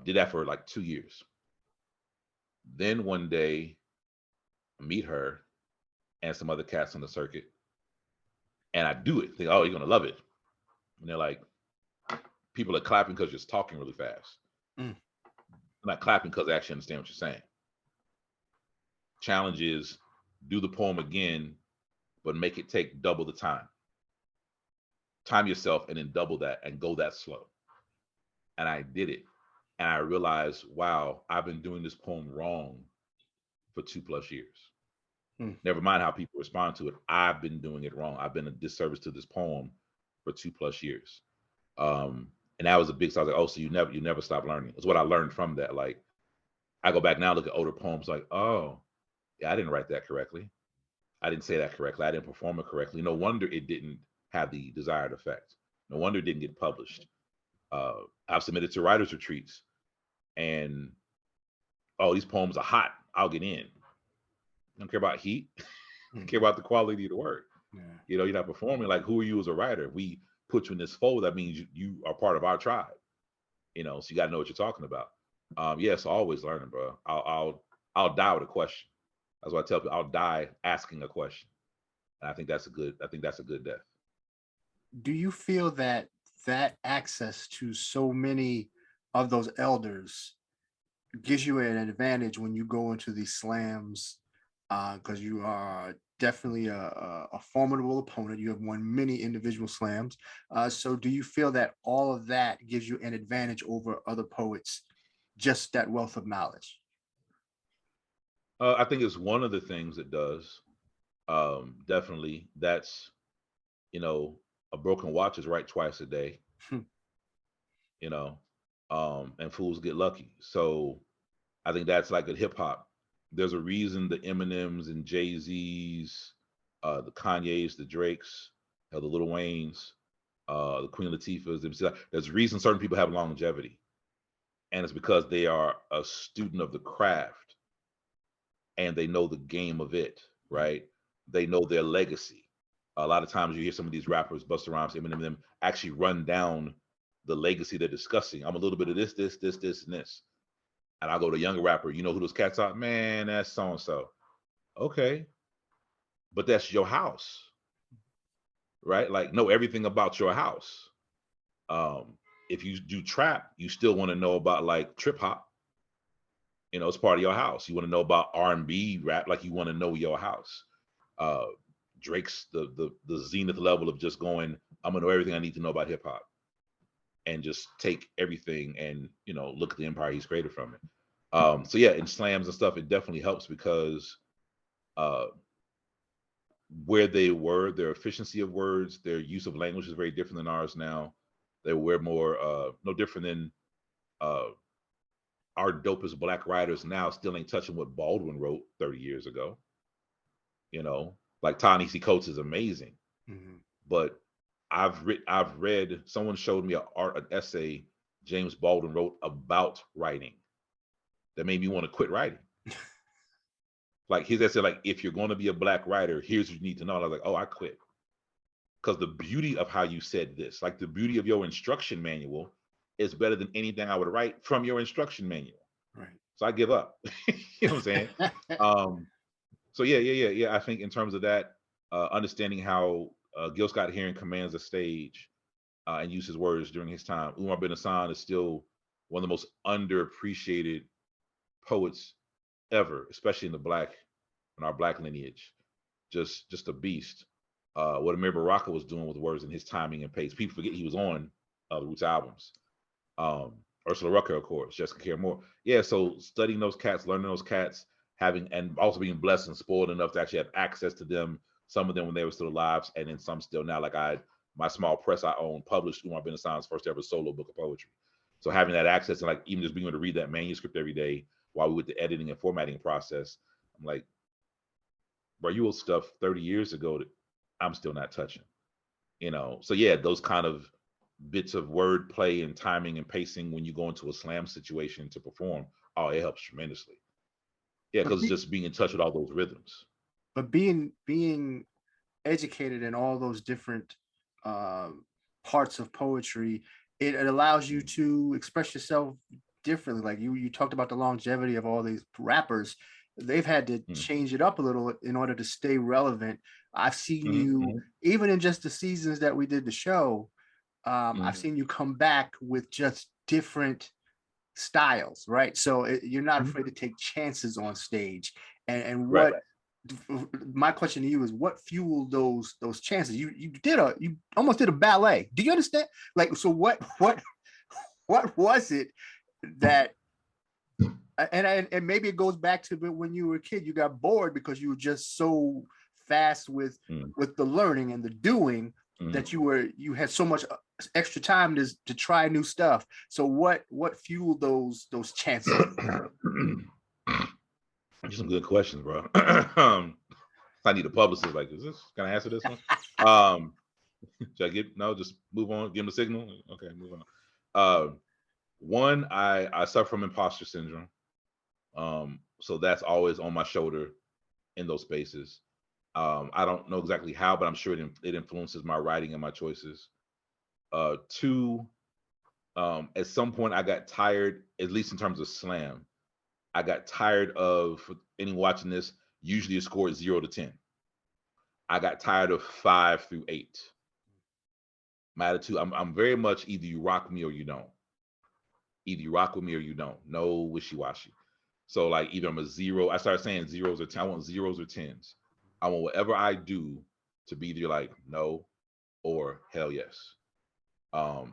Did that for like 2 years. Then one day, I meet her and some other cats on the circuit. And I do it. Think, oh, you're going to love it. And they're like, people are clapping because you're just talking really fast. I'm not clapping because they actually understand what you're saying. Challenge is do the poem again, but make it take double the time. Time yourself and then double that and go that slow. And I did it. And I realized, wow, I've been doing this poem wrong for 2+ years. Never mind how people respond to it. I've been doing it wrong. I've been a disservice to this poem for 2+ years. And that was a big, so I was like, oh, so you never stop learning. It's what I learned from that. Like, I go back now, look at older poems, like, oh, yeah, I didn't write that correctly. I didn't say that correctly. I didn't perform it correctly. No wonder it didn't have the desired effect. No wonder it didn't get published. I've submitted to writers' retreats and, oh, these poems are hot. I'll get in. I don't care about heat. I care about the quality of the work. Yeah. You're not performing. Like, who are you as a writer? We put you in this fold, that means you are part of our tribe. So you got to know what you're talking about. Yes, always learning, bro. I'll die with a question. That's what I tell people. I'll die asking a question. And I think that's a good death. Do you feel that access to so many of those elders gives you an advantage when you go into these slams? Because you are definitely a formidable opponent. You have won many individual slams. So do you feel that all of that gives you an advantage over other poets, just that wealth of knowledge? I think it's one of the things it does. Definitely. That's, a broken watch is right twice a day, and fools get lucky. So I think that's like a hip hop. There's a reason the Eminems and Jay-Z's, the Kanye's, the Drake's, the Lil Wayne's, the Queen Latifah's. There's a reason certain people have longevity. And it's because they are a student of the craft and they know the game of it, right? They know their legacy. A lot of times you hear some of these rappers, Busta Rhymes, Eminem, them actually run down the legacy they're discussing. I'm a little bit of this, and this. And I'll go to a younger rapper, you know who those cats are? Man, that's so-and-so. Okay. But that's your house, right? Like, know everything about your house. If you do trap, you still want to know about like trip hop. It's part of your house. You want to know about R&B rap, like you want to know your house. Drake's the zenith level of just going, I'm gonna know everything I need to know about hip hop, and just take everything and look at the empire he's created from it. So yeah, in slams and stuff, it definitely helps because where they were, their efficiency of words, their use of language is very different than ours now. They were more no different than our dopest black writers now still ain't touching what Baldwin wrote 30 years ago. Like Ta-Nehisi Coates is amazing, but I've read. Someone showed me an essay James Baldwin wrote about writing that made me want to quit writing. Like his essay, like, if you're going to be a black writer, here's what you need to know. And I was like, oh, I quit, because the beauty of how you said this, like the beauty of your instruction manual, is better than anything I would write from your instruction manual. Right. So I give up. You know what I'm saying? So yeah. I think in terms of that, understanding how Gil Scott-Heron commands the stage and uses his words during his time. Umar bin Hassan is still one of the most underappreciated poets ever, especially in our black lineage. Just a beast. What Amir Baraka was doing with words and his timing and pace. People forget he was on the Roots albums. Ursula Rucker, of course, Jessica Care Moore. Yeah, so studying those cats, learning those cats, and also being blessed and spoiled enough to actually have access to them, some of them when they were still alive, and then some still now. Like my small press I own published Umar bin Hassan's first ever solo book of poetry. So having that access and like even just being able to read that manuscript every day while we went the editing and formatting process, I'm like, bro, you wrote stuff 30 years ago that I'm still not touching. So yeah, those kind of bits of word play and timing and pacing when you go into a slam situation to perform, oh, it helps tremendously. Yeah, because it's just being in touch with all those rhythms. But being educated in all those different parts of poetry, it allows you to express yourself differently. Like you talked about the longevity of all these rappers. They've had to change it up a little in order to stay relevant. I've seen you, even in just the seasons that we did the show, I've seen you come back with just different styles, right? So you're not afraid to take chances on stage. And what my question to you is, what fueled those chances? You almost did a ballet. Do you understand? Like, so what was it that, and maybe it goes back to when you were a kid, you got bored because you were just so fast with the learning and the doing that you had so much extra time to try new stuff. So what fueled those chances? Some good questions, bro. I need a publicist. Like, can I answer this one? Should I just move on, give him a signal? Okay, move on. One, I suffer from imposter syndrome. So that's always on my shoulder in those spaces. I don't know exactly how, but I'm sure it influences my writing and my choices. Two, at some point I got tired, at least in terms of slam. I got tired of, for anyone watching this, usually a score is 0 to 10. I got tired of 5 through 8. My attitude, I'm very much either you rock me or you don't. Either you rock with me or you don't. No wishy-washy. So like either I'm a 0, I started saying 0s or 10. I want 0s or 10s. I want whatever I do to be either like no or hell yes.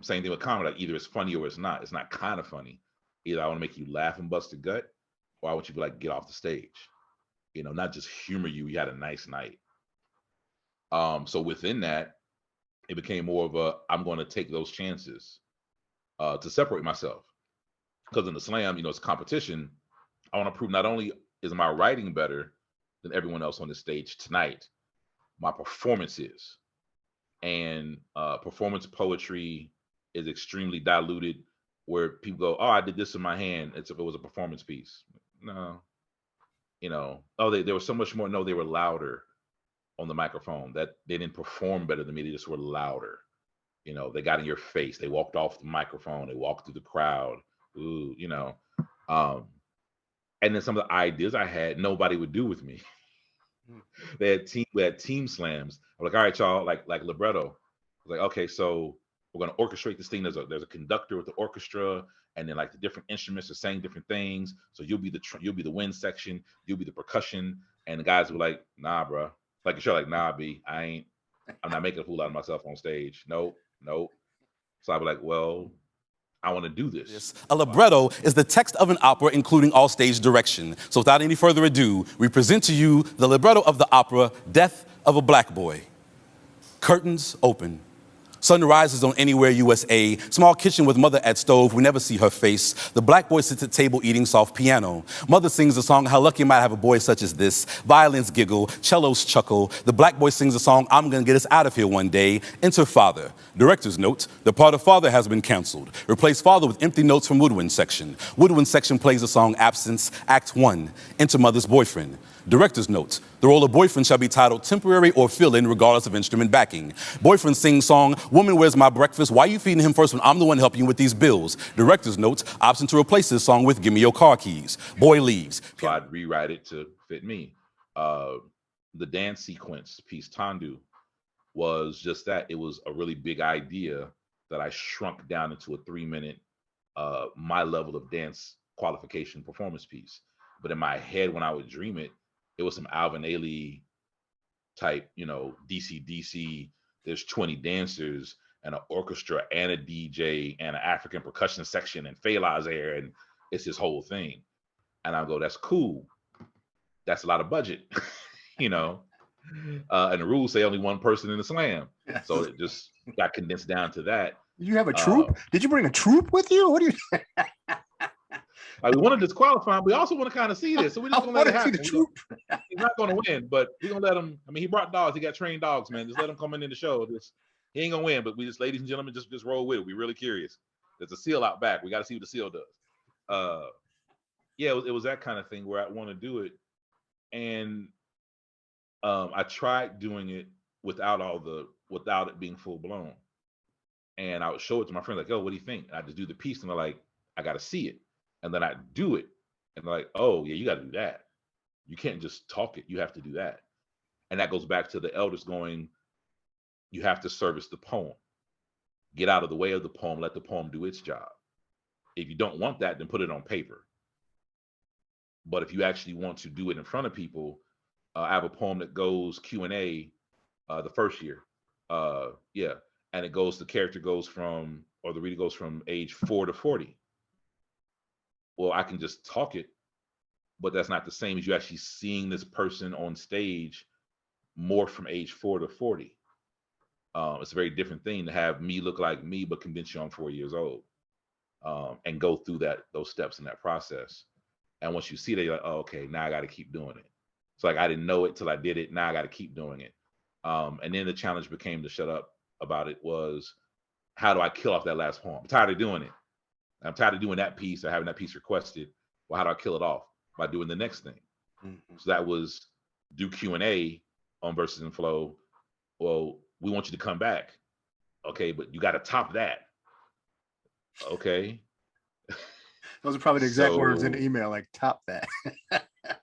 Same thing with comedy. Like either it's funny or it's not. It's not kind of funny. Either I want to make you laugh and bust a gut, or I want you to be like, get off the stage. You know, not just humor you. You had a nice night. So within that, it became more of a, I'm going to take those chances to separate myself. Because in the slam, you know, it's competition. I want to prove not only is my writing better than everyone else on the stage tonight, my performance is. And performance poetry is extremely diluted, where people go, oh, I did this in my hand. It was a performance piece. No. You know, oh, they were so much more. No, they were louder on the microphone. That they didn't perform better than me. They just were louder. You know, they got in your face. They walked off the microphone. They walked through the crowd. Ooh, you know. And then some of the ideas I had, nobody would do with me. We had team slams. I'm like, all right, y'all, like libretto. I was like, okay, so we're gonna orchestrate this thing. There's a conductor with the orchestra, and then like the different instruments are saying different things. So you'll be the wind section, you'll be the percussion, and the guys were like, nah, bro. Like you're like, nah, B, I'm not making a fool out of myself on stage. Nope. So I'd be like, well, I want to do this. A libretto is the text of an opera, including all stage direction. So without any further ado, we present to you the libretto of the opera, Death of a Black Boy. Curtains open. Sun rises on Anywhere USA. Small kitchen with mother at stove. We never see her face. The black boy sits at table eating soft piano. Mother sings a song, How Lucky Am I to Have a Boy Such as This. Violins giggle, cellos chuckle. The black boy sings a song, I'm gonna get us out of here one day. Enter father. Director's note, the part of father has been canceled. Replace father with empty notes from woodwind section. Woodwind section plays the song Absence, Act 1. Enter mother's boyfriend. Director's note, the role of boyfriend shall be titled temporary or fill-in regardless of instrument backing. Boyfriend sings song, Woman, Where's My Breakfast? Why you feeding him first when I'm the one helping you with these bills? Director's note, option to replace this song with Give Me Your Car Keys. Boy leaves. So I'd rewrite it to fit me. The dance sequence piece, Tandu, was just that. It was a really big idea that I shrunk down into a 3-minute, my level of dance qualification performance piece. But in my head, when I would dream it, it was some Alvin Ailey type, you know, DC. There's 20 dancers and an orchestra and a DJ and an African percussion section and Fela's there, and it's this whole thing. And I go, that's cool. That's a lot of budget, you know. And the rules say only one person in the slam, so it just got condensed down to that. Did you have a troupe? Did you bring a troupe with you? What do you? We want to disqualify him. We also want to kind of see this, so we just gonna let it happen. He's not gonna win, but we're gonna let him. I mean, he brought dogs. He got trained dogs, man. Just let him come in the show. He ain't gonna win, but we just, ladies and gentlemen, just roll with it. We're really curious. There's a seal out back. We got to see what the seal does. Yeah, it was that kind of thing where I want to do it, and I tried doing it without it being full blown, and I would show it to my friends like, "Oh, what do you think?" And I just do the piece, and they're like, "I got to see it." And then I do it, and they're like, oh, yeah, you got to do that. You can't just talk it. You have to do that. And that goes back to the elders going, you have to service the poem. Get out of the way of the poem. Let the poem do its job. If you don't want that, then put it on paper. But if you actually want to do it in front of people, I have a poem that goes Q&A the first year. And the character goes from, or the reader goes from age 4 to 40. Well, I can just talk it, but that's not the same as you actually seeing this person on stage more from age 4 to 40. It's a very different thing to have me look like me, but convince you I'm 4 years old, and go through those steps in that process. And once you see that, you're like, oh, okay, now I got to keep doing it. So like, I didn't know it till I did it. Now I got to keep doing it. And then the challenge became to shut up about it was, how do I kill off that last poem? I'm tired of doing it. I'm tired of doing that piece or having that piece requested. Well, how do I kill it off? By doing the next thing. Mm-hmm. So that was do Q&A on Verses and Flow. Well, we want you to come back Okay, but you got to top that. Okay. Those are probably the exact words in the So email, like top that.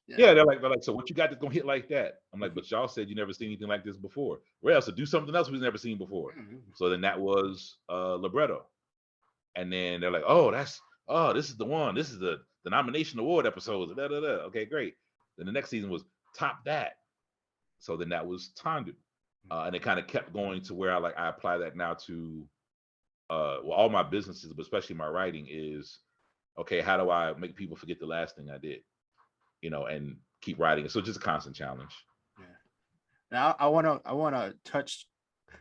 yeah, they're like, so what you got that's gonna hit like that? I'm like, but y'all said you never seen anything like this before. Where else to do something else we've never seen before? So then that was libretto. And then they're like, this is the one. This is the nomination award episodes. Da, da, da. Okay, great. Then the next season was top that. So then that was Tandu. And it kind of kept going to where I apply that now to all my businesses, but especially my writing is, okay, how do I make people forget the last thing I did? And keep writing. So just a constant challenge. Yeah. Now I wanna touch,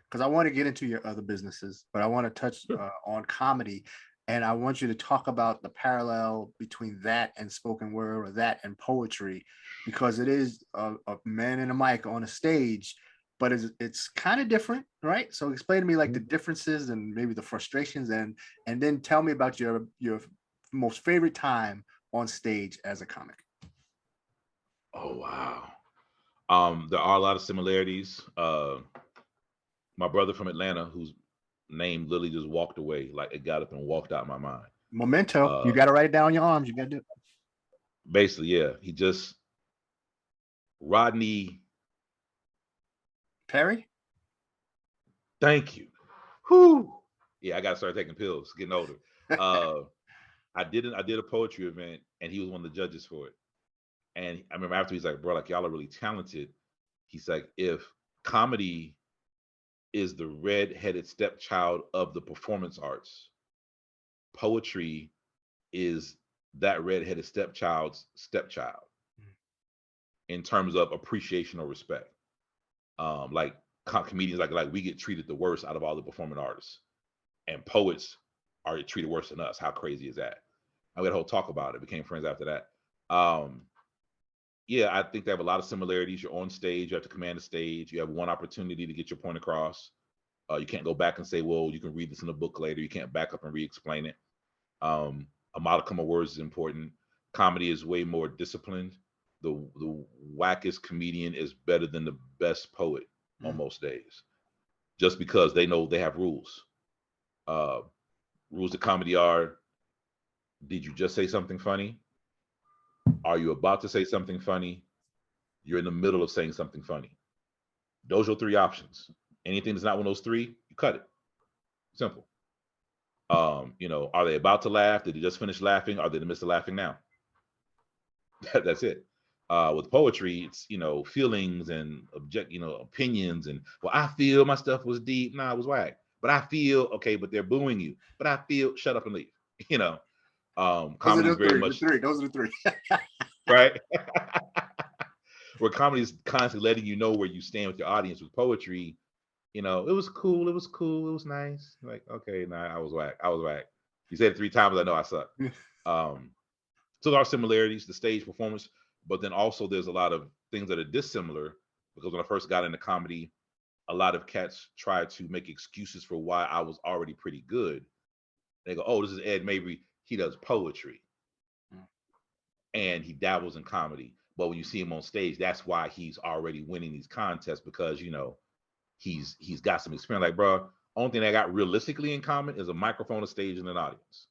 because I want to get into your other businesses, but I want to touch on comedy, and I want you to talk about the parallel between that and spoken word, or that and poetry, because it is a man and a mic on a stage, but it's kind of different, right? So explain to me like the differences and maybe the frustrations, and then tell me about your most favorite time on stage as a comic. Oh wow. There are a lot of similarities. My brother from Atlanta, whose name literally just walked away, like it got up and walked out of my mind. Memento. You got to write it down on your arms. You got to do it. Basically, yeah. He just Rodney. Perry. Thank you. Whew. Yeah, I got to start taking pills. Getting older. I did a poetry event, and he was one of the judges for it. And I remember after he's like, bro, like y'all are really talented. He's like, if comedy is the red-headed stepchild of the performance arts, poetry is that red-headed stepchild's stepchild in terms of appreciation or respect. Like comedians, like we get treated the worst out of all the performing artists, and poets are treated worse than us. How crazy is that? I had a whole talk about it. Became friends after that. Yeah, I think they have a lot of similarities. You're on stage, you have to command the stage, you have one opportunity to get your point across. You can't go back and say, well, you can read this in a book later. You can't back up and re-explain it. A modicum of words is important. Comedy is way more disciplined. The wackest comedian is better than the best poet on most days, just because they know they have rules. Rules of comedy are: did you just say something funny? Are you about to say something funny? You're in the middle of saying something funny. Those are your three options. Anything that's not one of those three, you cut it. Simple. Are they about to laugh? Did they just finish laughing? Are they in the midst of laughing now? That's it. With poetry, it's feelings and opinions, and well, I feel my stuff was deep. Nah, it was whack. But I feel okay, but they're booing you. But I feel, shut up and leave. Comedy is very much Those are the three. right. Where comedy is constantly letting you know where you stand with your audience. With poetry, it was cool. It was cool. It was nice. Like, okay, nah, I was whack. You said it 3 times. I know I suck. So there are similarities, the stage performance, but then also there's a lot of things that are dissimilar, because when I first got into comedy, a lot of cats tried to make excuses for why I was already pretty good. They go, oh, this is Ed Mabrey. He does poetry and he dabbles in comedy. But when you see him on stage, that's why he's already winning these contests, because, he's got some experience. Like, bro, only thing I got realistically in common is a microphone, a stage, and an audience.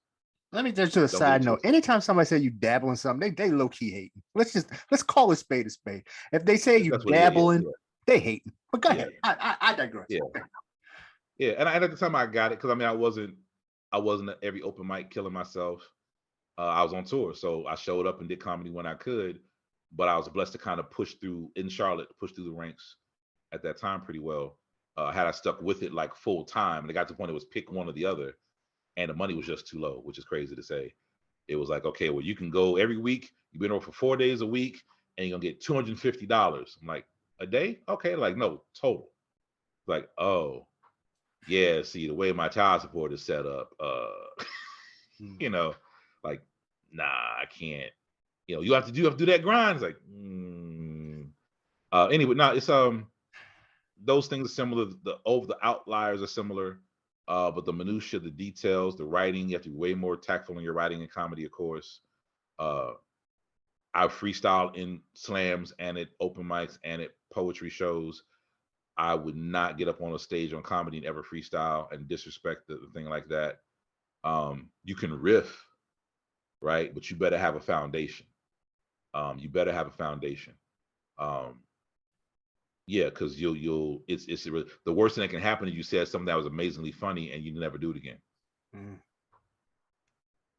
Let me just do a side note. Anytime somebody say you dabble in something, they low key hating. Let's call it spade a spade. If they say you dabbling, they hating. But go ahead. I digress. Yeah. Okay. Yeah, and at the time I got it, because I wasn't at every open mic killing myself. I was on tour, so I showed up and did comedy when I could. But I was blessed to kind of push through in Charlotte, push through the ranks at that time pretty well. Had I stuck with it like full time, and it got to the point it was pick one or the other, and the money was just too low, which is crazy to say. It was like, okay, well, you can go every week. You've been over for 4 days a week, and you're gonna get $250. I'm like, a day? Okay, like no, total. Like, oh, yeah. See, the way my child support is set up, like, nah, I can't. You have to do that grind. It's like, anyway, no, it's those things are similar. The outliers are similar. But the minutia, the details, the writing, you have to be way more tactful in your writing and comedy, of course. I freestyle in slams and at open mics and at poetry shows. I would not get up on a stage on comedy and ever freestyle and disrespect the thing like that. You can riff, right? But you better have a foundation. You better have a foundation. Yeah, because it's the worst thing that can happen is you said something that was amazingly funny and you never do it again. Mm.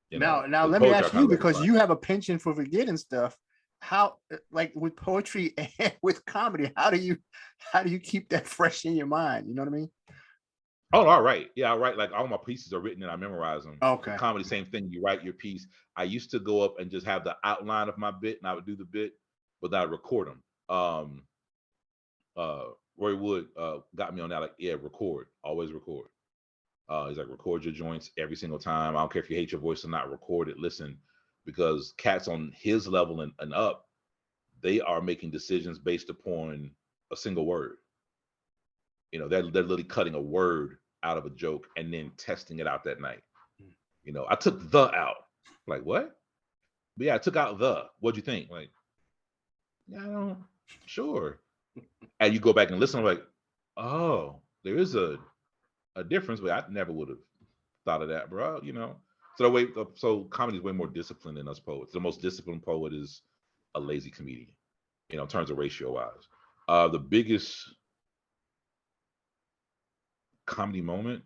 You Now, know, now with let me poetry, I ask kinda you, let it because slide. you have a penchant for forgetting stuff. How, like with poetry and with comedy, how do you keep that fresh in your mind? You know what I mean? Oh, all right. Yeah, I write, like, all my pieces are written and I memorize them. With Okay. comedy, same thing. You write your piece. I used to go up and just have the outline of my bit and I would do the bit, but then I record them. Roy Wood got me on that, like, yeah, record, always record. He's like, record your joints every single time. I don't care if you hate your voice or not, record it, listen, because cats on his level and up, they are making decisions based upon a single word. You know, they're literally cutting a word out of a joke and then testing it out that night. You know, I took the out. Like, what? But yeah, I took out the. What'd you think? Like, yeah, I don't, sure. And you go back and listen, I'm like, oh, there is a difference, but I never would have thought of that, bro. You know, so comedy is way more disciplined than us poets. The most disciplined poet is a lazy comedian. You know, in terms of ratio wise. The biggest comedy moment.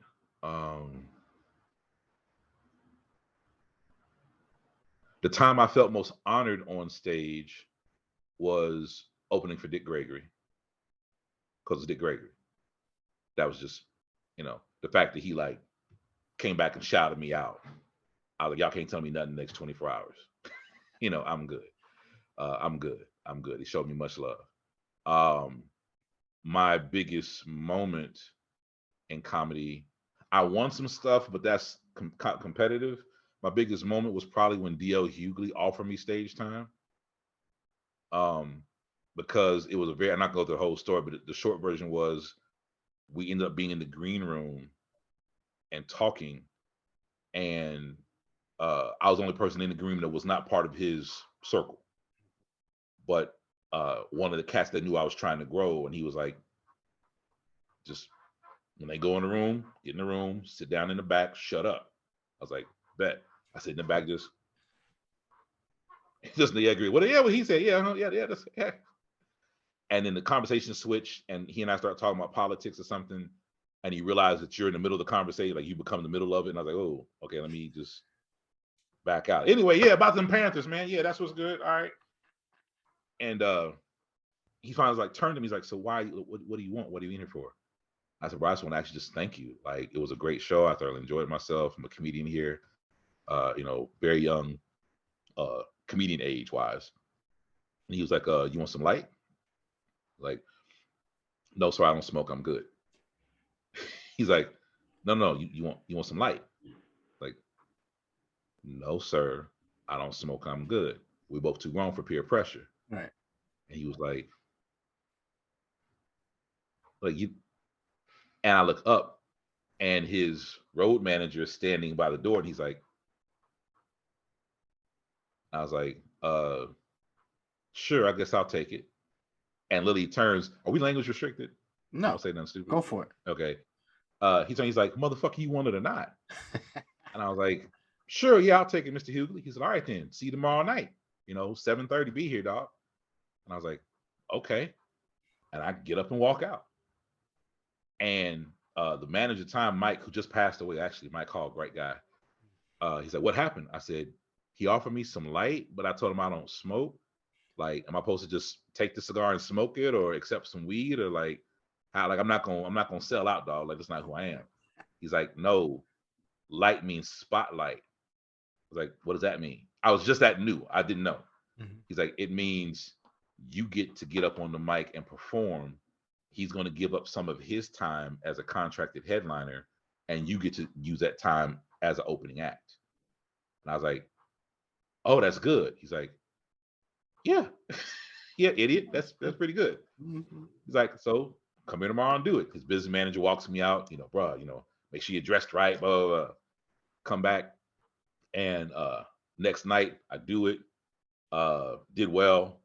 The time I felt most honored on stage was opening for Dick Gregory, because it's Dick Gregory. That was just, you know, the fact that he like came back and shouted me out. I was like, y'all can't tell me nothing the next 24 hours. You know, I'm good. I'm good. I'm good. He showed me much love. My biggest moment in comedy, I won some stuff, but that's competitive. My biggest moment was probably when D.L. Hughley offered me stage time. Because it was a very, I'm not going to go through the whole story, but the short version was we ended up being in the green room and talking, and I was the only person in the green room that was not part of his circle. But one of the cats that knew I was trying to grow, and he was like, just when they go in the room, get in the room, sit down in the back, shut up. I was like, bet. I sit in the back, just the agree. Well, yeah, what he said, yeah, yeah, that's yeah. And then the conversation switched, and he and I started talking about politics or something. And he realized that you're in the middle of the conversation, like you become the middle of it. And I was like, oh, okay, let me just back out. Anyway, yeah, about them Panthers, man. Yeah, that's what's good. All right. And he finally like turned to me. He's like, so why? What do you want? What are you in here for? I said, well, I just want to actually just thank you. Like, it was a great show. I thoroughly enjoyed myself. I'm a comedian here. You know, very young, comedian age wise. And he was like, you want some light? Like, no, sir, I don't smoke. I'm good. He's like, no, you want some light? Like, no, sir, I don't smoke. I'm good. We're both too grown for peer pressure. Right. And he was like you. And I look up, and his road manager is standing by the door, and he's like, I was like, sure, I guess I'll take it. And Lily turns, are we language restricted? No. Don't say nothing stupid. Go for it. Okay. He's like, motherfucker, you want it or not? And I was like, sure, yeah, I'll take it, Mr. Hughley. He said, all right then, see you tomorrow night. You know, 7:30, be here, dog. And I was like, okay. And I get up and walk out. And the manager at the time, Mike, who just passed away, actually, Mike Hall, great guy. He said, what happened? I said, he offered me some light, but I told him I don't smoke. Like, am I supposed to just take the cigar and smoke it, or accept some weed, or like how? Like, I'm not gonna sell out, dog. Like, that's not who I am. He's like, no, light means spotlight. I was like, what does that mean? I was just that new. I didn't know. Mm-hmm. He's like, it means you get to get up on the mic and perform. He's going to give up some of his time as a contracted headliner, and you get to use that time as an opening act. And I was like, oh, that's good. He's like, yeah, yeah, idiot. That's pretty good. Mm-hmm. He's like, so come here tomorrow and do it. His business manager walks me out, bro, make sure you're dressed right, blah, blah, blah. Come back. And next night I do it, did well,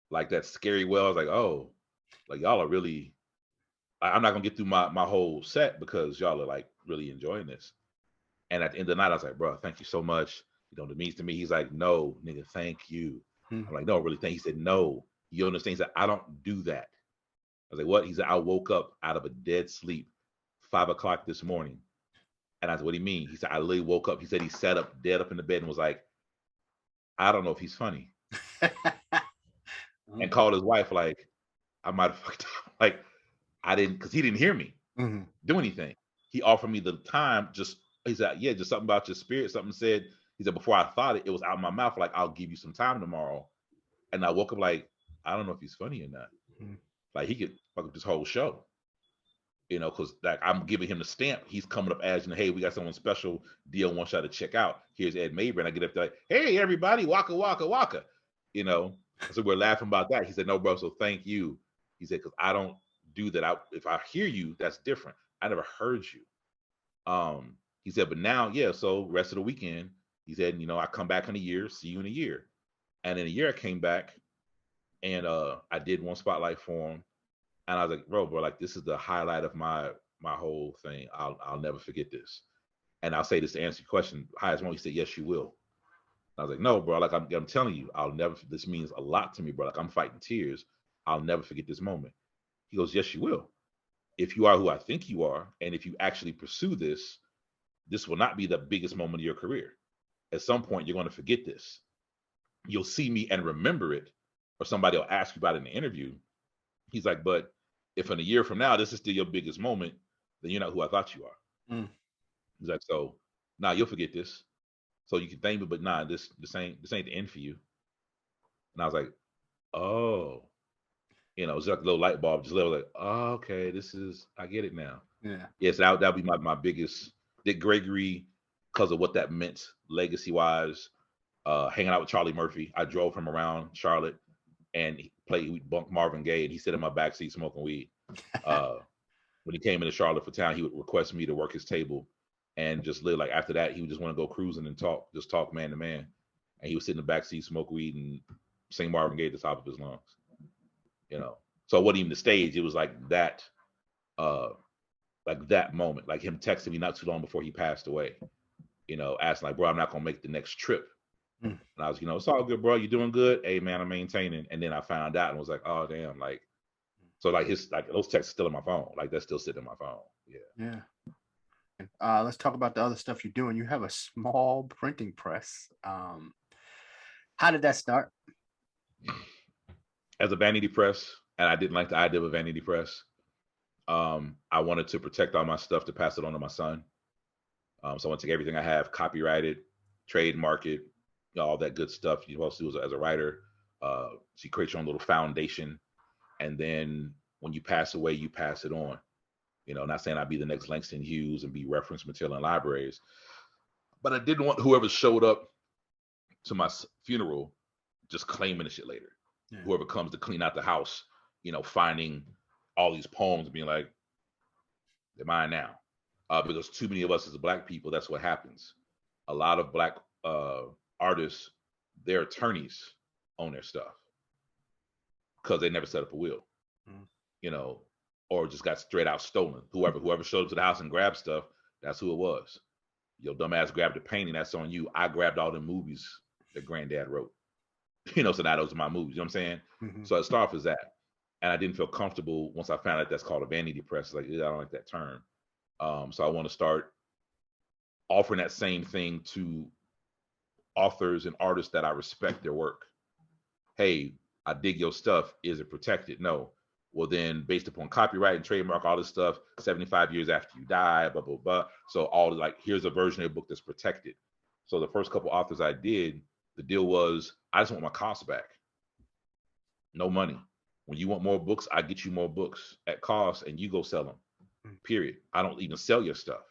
like that scary well. I was like, oh, like y'all are really I'm not gonna get through my whole set because y'all are like really enjoying this. And at the end of the night, I was like, bro, thank you so much. You know, it means to me. He's like, no, nigga, thank you. I'm like, no, really, thank you. He said, no, you understand? He said, I don't do that. I was like, what? He said, I woke up out of a dead sleep 5 o'clock this morning. And I said, what do you mean? He said, I literally woke up. He said he sat up dead up in the bed and was like, I don't know if he's funny. And called his wife like, I might have fucked up. Like, I didn't, because he didn't hear me do anything. He offered me the time, just, he said, yeah, just something about your spirit. Something said, he said, before I thought it was out of my mouth, like, I'll give you some time tomorrow. And I woke up like, I don't know if he's funny or not. Like, he could fuck up this whole show. You know, because like I'm giving him the stamp. He's coming up as, you know, hey, we got someone special deal, want y'all to check out. Here's Ed Mabrey. And I get up there like, hey, everybody, waka, waka, waka. You know, so we're laughing about that. He said, no, bro, so thank you. He said, because I don't do that. If I hear you, that's different. I never heard you. He said, but now, yeah, so rest of the weekend, he said, you know, I come back in a year, see you in a year. And in a year I came back and I did one spotlight for him. And I was like, bro, like this is the highlight of my whole thing. I'll never forget this. And I'll say this to answer your question. Highest one, he said, yes, you will. And I was like, no, bro, like I'm telling you, this means a lot to me, bro. Like I'm fighting tears. I'll never forget this moment. He goes, yes, you will. If you are who I think you are, and if you actually pursue this, this will not be the biggest moment of your career. At some point, you're going to forget this. You'll see me and remember it, or somebody will ask you about it in the interview. He's like, but if in a year from now, this is still your biggest moment, then you're not who I thought you are. He's like, so nah, you'll forget this. So you can thank me, but nah, this ain't the end for you. And I was like, oh, you know, it's like a little light bulb, just little like, oh, okay, I get it now. Yeah. Yes, that'll be my biggest Dick Gregory, because of what that meant legacy wise. Hanging out with Charlie Murphy. I drove him around Charlotte and we bunked Marvin Gaye, and he sat in my backseat smoking weed. When he came into Charlotte for town, he would request me to work his table and just live. Like after that, he would just want to go cruising and talk man to man. And he would sit in the backseat, smoke weed, and sing Marvin Gaye at the top of his lungs. You know, so it wasn't even the stage. It was like that moment, like him texting me not too long before he passed away. You know, asking like, bro, I'm not gonna make the next trip. And I was, you know, it's all good, bro. You doing good? Hey, man, I'm maintaining. And then I found out and was like, oh, damn. Like, so like those texts still in my phone. Like that's still sitting in my phone. Yeah. Yeah. Let's talk about the other stuff you're doing. You have a small printing press. How did that start? As a vanity press, and I didn't like the idea of a vanity press. I wanted to protect all my stuff to pass it on to my son. So I want to take everything I have, copyright it, trademark it, all that good stuff you're supposed to do as a writer. So you create your own little foundation, and then when you pass away, you pass it on. You know, not saying I'd be the next Langston Hughes and be reference material in libraries, but I didn't want whoever showed up to my funeral just claiming the shit later. Yeah. Whoever comes to clean out the house, you know, finding all these poems and being like, they're mine now. Because too many of us as Black people, that's what happens. A lot of Black artists, their attorneys own their stuff because they never set up a will, you know, or just got straight out stolen. Whoever showed up to the house and grabbed stuff, that's who it was. Your dumbass grabbed a painting, that's on you. I grabbed all the movies that granddad wrote. You know, so now those are my movies, you know what I'm saying? So it started as that. And I didn't feel comfortable once I found out that's called a vanity press. Like, I don't like that term. So I want to start offering that same thing to authors and artists that I respect their work. Hey, I dig your stuff. Is it protected? No. Well, then based upon copyright and trademark, all this stuff, 75 years after you die, blah, blah, blah. So all like, here's a version of your book that's protected. So the first couple authors I did, the deal was, I just want my costs back. No money. When you want more books, I get you more books at cost and you go sell them. Period. I don't even sell your stuff.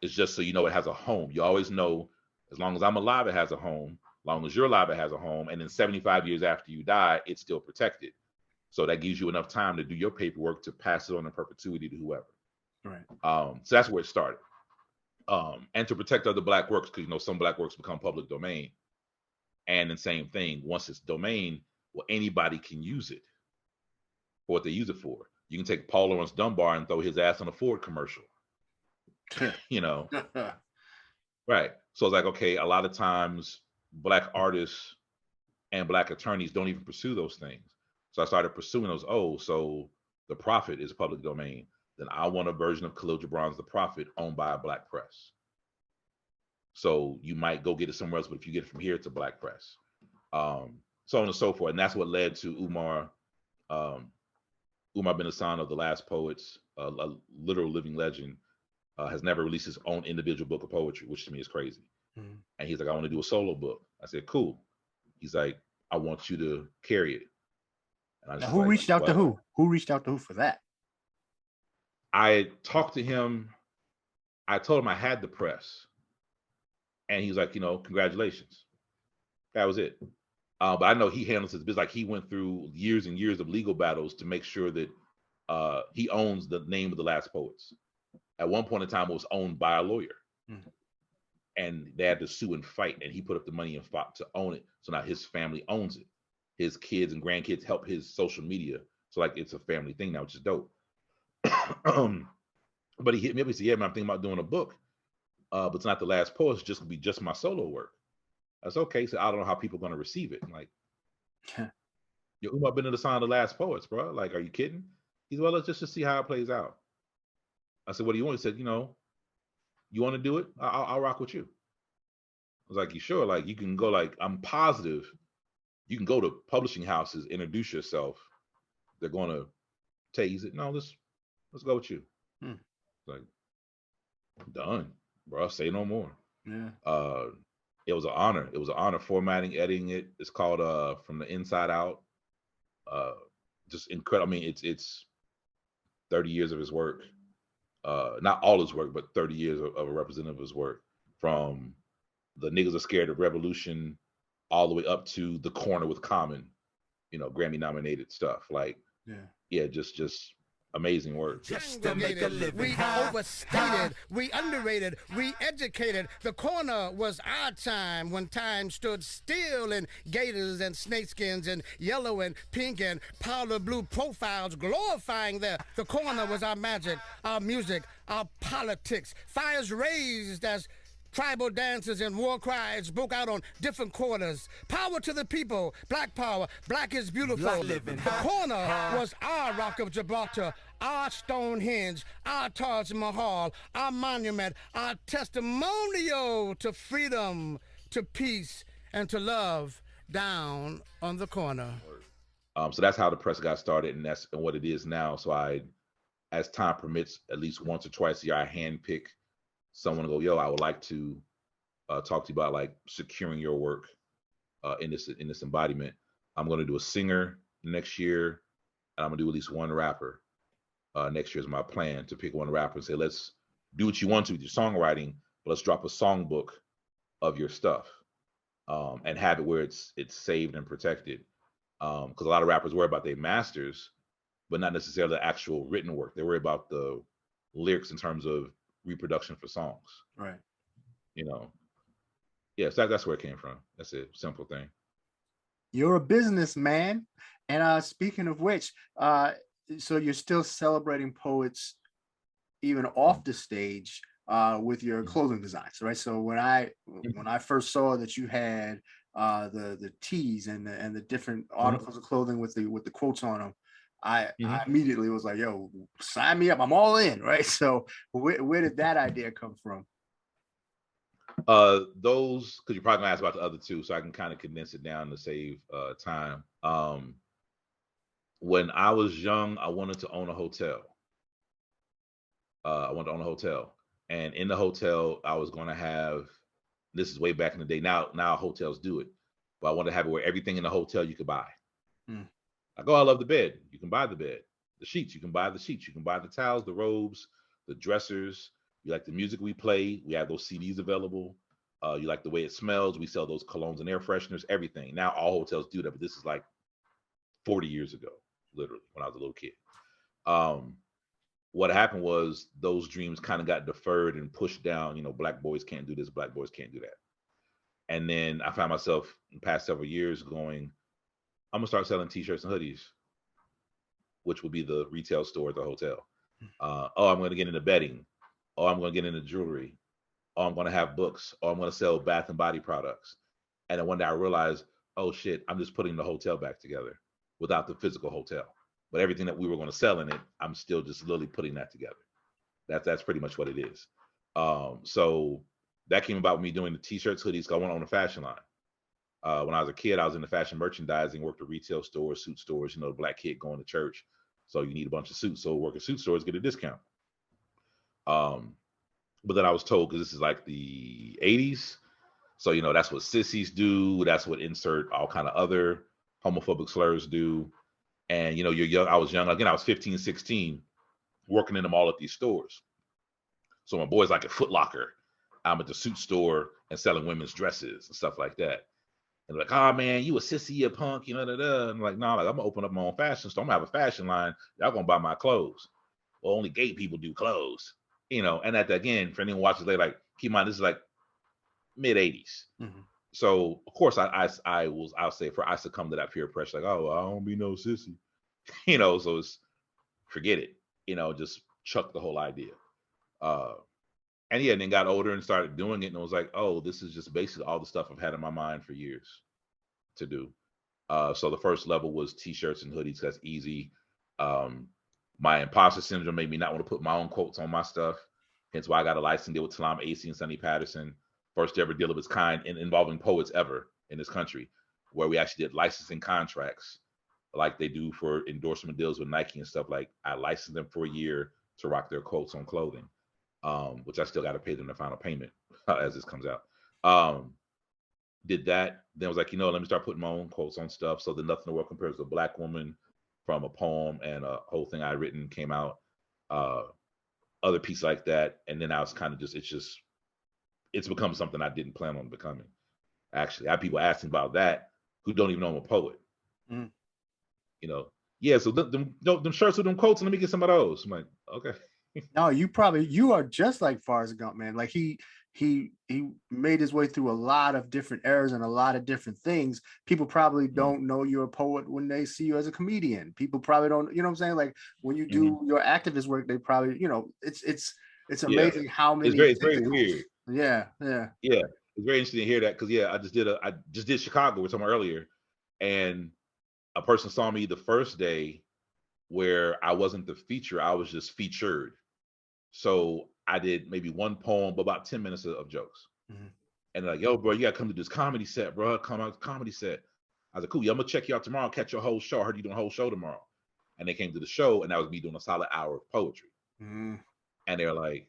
It's just so you know it has a home. You always know, as long as I'm alive, it has a home. As long as you're alive, it has a home. And then 75 years after you die, it's still protected. So that gives you enough time to do your paperwork to pass it on in perpetuity to whoever. Right. So that's where it started. And to protect other Black works, because you know some Black works become public domain. And the same thing, once it's domain, well, anybody can use it for what they use it for. You can take Paul Laurence Dunbar and throw his ass on a Ford commercial. You know, right? So it's like, okay, a lot of times Black artists and Black attorneys don't even pursue those things. So I started pursuing those. Oh, so The Prophet is public domain. Then I want a version of Khalil Gibran's The Prophet owned by a Black press. So you might go get it somewhere else, but if you get it from here, it's a Black press. So on and so forth. And that's what led to Umar bin Hassan of The Last Poets, a literal living legend, has never released his own individual book of poetry, which to me is crazy. Mm. And he's like, I want to do a solo book. I said, cool. He's like, I want you to carry it. And I now, who reached out to who? Who reached out to who for that? I talked to him. I told him I had the press. And he was like, congratulations. That was it. But I know he handles his business. Like, he went through years and years of legal battles to make sure that he owns the name of The Last Poets. At one point in time, it was owned by a lawyer. Mm. And they had to sue and fight. And he put up the money and fought to own it. So now his family owns it. His kids and grandkids help his social media. So like, it's a family thing now, which is dope. But he hit me up. He said, yeah, man, I'm thinking about doing a book. But it's not The Last Poets. It's just going to be just my solo work. I said, okay. So I don't know how people are going to receive it. I'm like, yo, Umar bin Hassan, The Last Poets, bro. Like, are you kidding? He's, well, let's just see how it plays out. I said, what do you want? He said, you want to do it? I'll rock with you. I was like, you sure? Like, you can go, like, I'm positive you can go to publishing houses, introduce yourself. They're going to take, he said, no, let's go with you. Like, done, bro. Say no more. Yeah. It was an honor. It was an honor formatting, editing it. It's called From the Inside Out. Just incredible. I mean, it's 30 years of his work. Not all his work, but 30 years of a representative of his work. From The Niggas Are Scared of Revolution all the way up to The Corner with Common, Grammy nominated stuff. Like, yeah, just amazing work. Just to make a living. We overstated, we underrated, we educated. The Corner was our time when time stood still in gators and snakeskins and yellow and pink and powder blue profiles glorifying the Corner was our magic, our music, our politics. Fires raised as tribal dances and war cries broke out on different corners. Power to the people, Black power, Black is beautiful. The Corner was our Rock of Gibraltar, our Stonehenge, our Taj Mahal, our monument, our testimonial to freedom, to peace, and to love down on the Corner. So that's how the press got started, and that's what it is now. So I, as time permits, at least once or twice a year, I handpick someone to go, yo, I would like to talk to you about like securing your work in this embodiment. I'm going to do a singer next year, and I'm going to do at least one rapper next year is my plan, to pick one rapper and say, let's do what you want to with your songwriting, but let's drop a songbook of your stuff and have it where it's saved and protected. Because a lot of rappers worry about their masters, but not necessarily the actual written work. They worry about the lyrics in terms of reproduction for songs, right? Yeah, so that's where it came from. That's a simple thing. You're a businessman, and speaking of which, so you're still celebrating poets even off the stage with your clothing designs, right? So when I first saw that you had the tees and the different articles of clothing with the quotes on them, I immediately was like, yo, sign me up. I'm all in, right? So where did that idea come from? Those, because you're probably gonna ask about the other two, so I can kind of condense it down to save time. When I was young, I wanted to own a hotel. And in the hotel, I was going to have, this is way back in the day, now hotels do it, but I wanted to have it where everything in the hotel you could buy. Like, oh, I love the bed. You can buy the bed. The sheets, you can buy the sheets. You can buy the towels, the robes, the dressers. You like the music we play, we have those CDs available. You like the way it smells, we sell those colognes and air fresheners, everything. Now all hotels do that, but this is like 40 years ago, literally, when I was a little kid. What happened was those dreams kind of got deferred and pushed down. Black boys can't do this, Black boys can't do that. And then I found myself in the past several years going, I'm gonna start selling t-shirts and hoodies. which would be the retail store at the hotel. Oh, I'm going to get into bedding. Oh, I'm going to get into jewelry. Oh, I'm going to have books. Oh, I'm going to sell bath and body products. And then one day I realized, oh shit, I'm just putting the hotel back together without the physical hotel. But everything that we were going to sell in it, I'm still just literally putting that together. That's pretty much what it is. So that came about me doing the t-shirts, hoodies. I went on a fashion line. When I was a kid, I was into fashion merchandising, worked at retail stores, suit stores, the black kid going to church. So you need a bunch of suits. So work at suit stores, get a discount. But then I was told, because this is like the 80s. So, that's what sissies do. That's what insert all kind of other homophobic slurs do. And, you're young. I was young. Again, I was 15, 16, working in them all at these stores. So my boy's like at Foot Locker. I'm at the suit store and selling women's dresses and stuff like that. And they're like, oh man, you a sissy, you a punk, And I'm like, no, I'm gonna open up my own fashion store. I'm gonna have a fashion line. Y'all gonna buy my clothes. Well, only gay people do clothes, And at the, again, for anyone watches later, like, keep in mind, this is like mid 80s. Mm-hmm. So of course I succumbed to that peer pressure. Like, oh, I don't be no sissy, So it's forget it, just chuck the whole idea. And then got older and started doing it, and it was like, oh, this is just basically all the stuff I've had in my mind for years to do. So the first level was t-shirts and hoodies. That's easy. My imposter syndrome made me not want to put my own quotes on my stuff. Hence why I got a license deal with Talam AC and Sonny Patterson. First ever deal of its kind involving poets ever in this country, where we actually did licensing contracts like they do for endorsement deals with Nike and stuff. Like, I licensed them for a year to rock their quotes on clothing. Which I still got to pay them the final payment as this comes out. Did that, then was like, let me start putting my own quotes on stuff. So the Nothing in the World Compares to a Black Woman from a poem and a whole thing I written came out. Other piece like that, and then I was kind of it's become something I didn't plan on becoming. Actually, I have people asking about that who don't even know I'm a poet. Mm. Yeah. So them shirts with them quotes, and let me get some of those. I'm like, okay. No, you are just like Forrest Gump, man. Like he made his way through a lot of different eras and a lot of different things. People probably don't know you're a poet when they see you as a comedian. People probably don't, what I'm saying? Like, when you do your activist work, they probably, it's amazing how many. It's very weird. Yeah. It's very interesting to hear that, because I just did Chicago, we were talking about earlier, and a person saw me the first day where I wasn't the feature, I was just featured. So I did maybe one poem, but about 10 minutes of jokes. Mm-hmm. And they're like, yo, bro, you got to come to this comedy set, bro. Come out comedy set. I was like, cool, yeah, I'm going to check you out tomorrow, catch your whole show. I heard you doing a whole show tomorrow. And they came to the show, and that was me doing a solid hour of poetry. Mm-hmm. And they're like,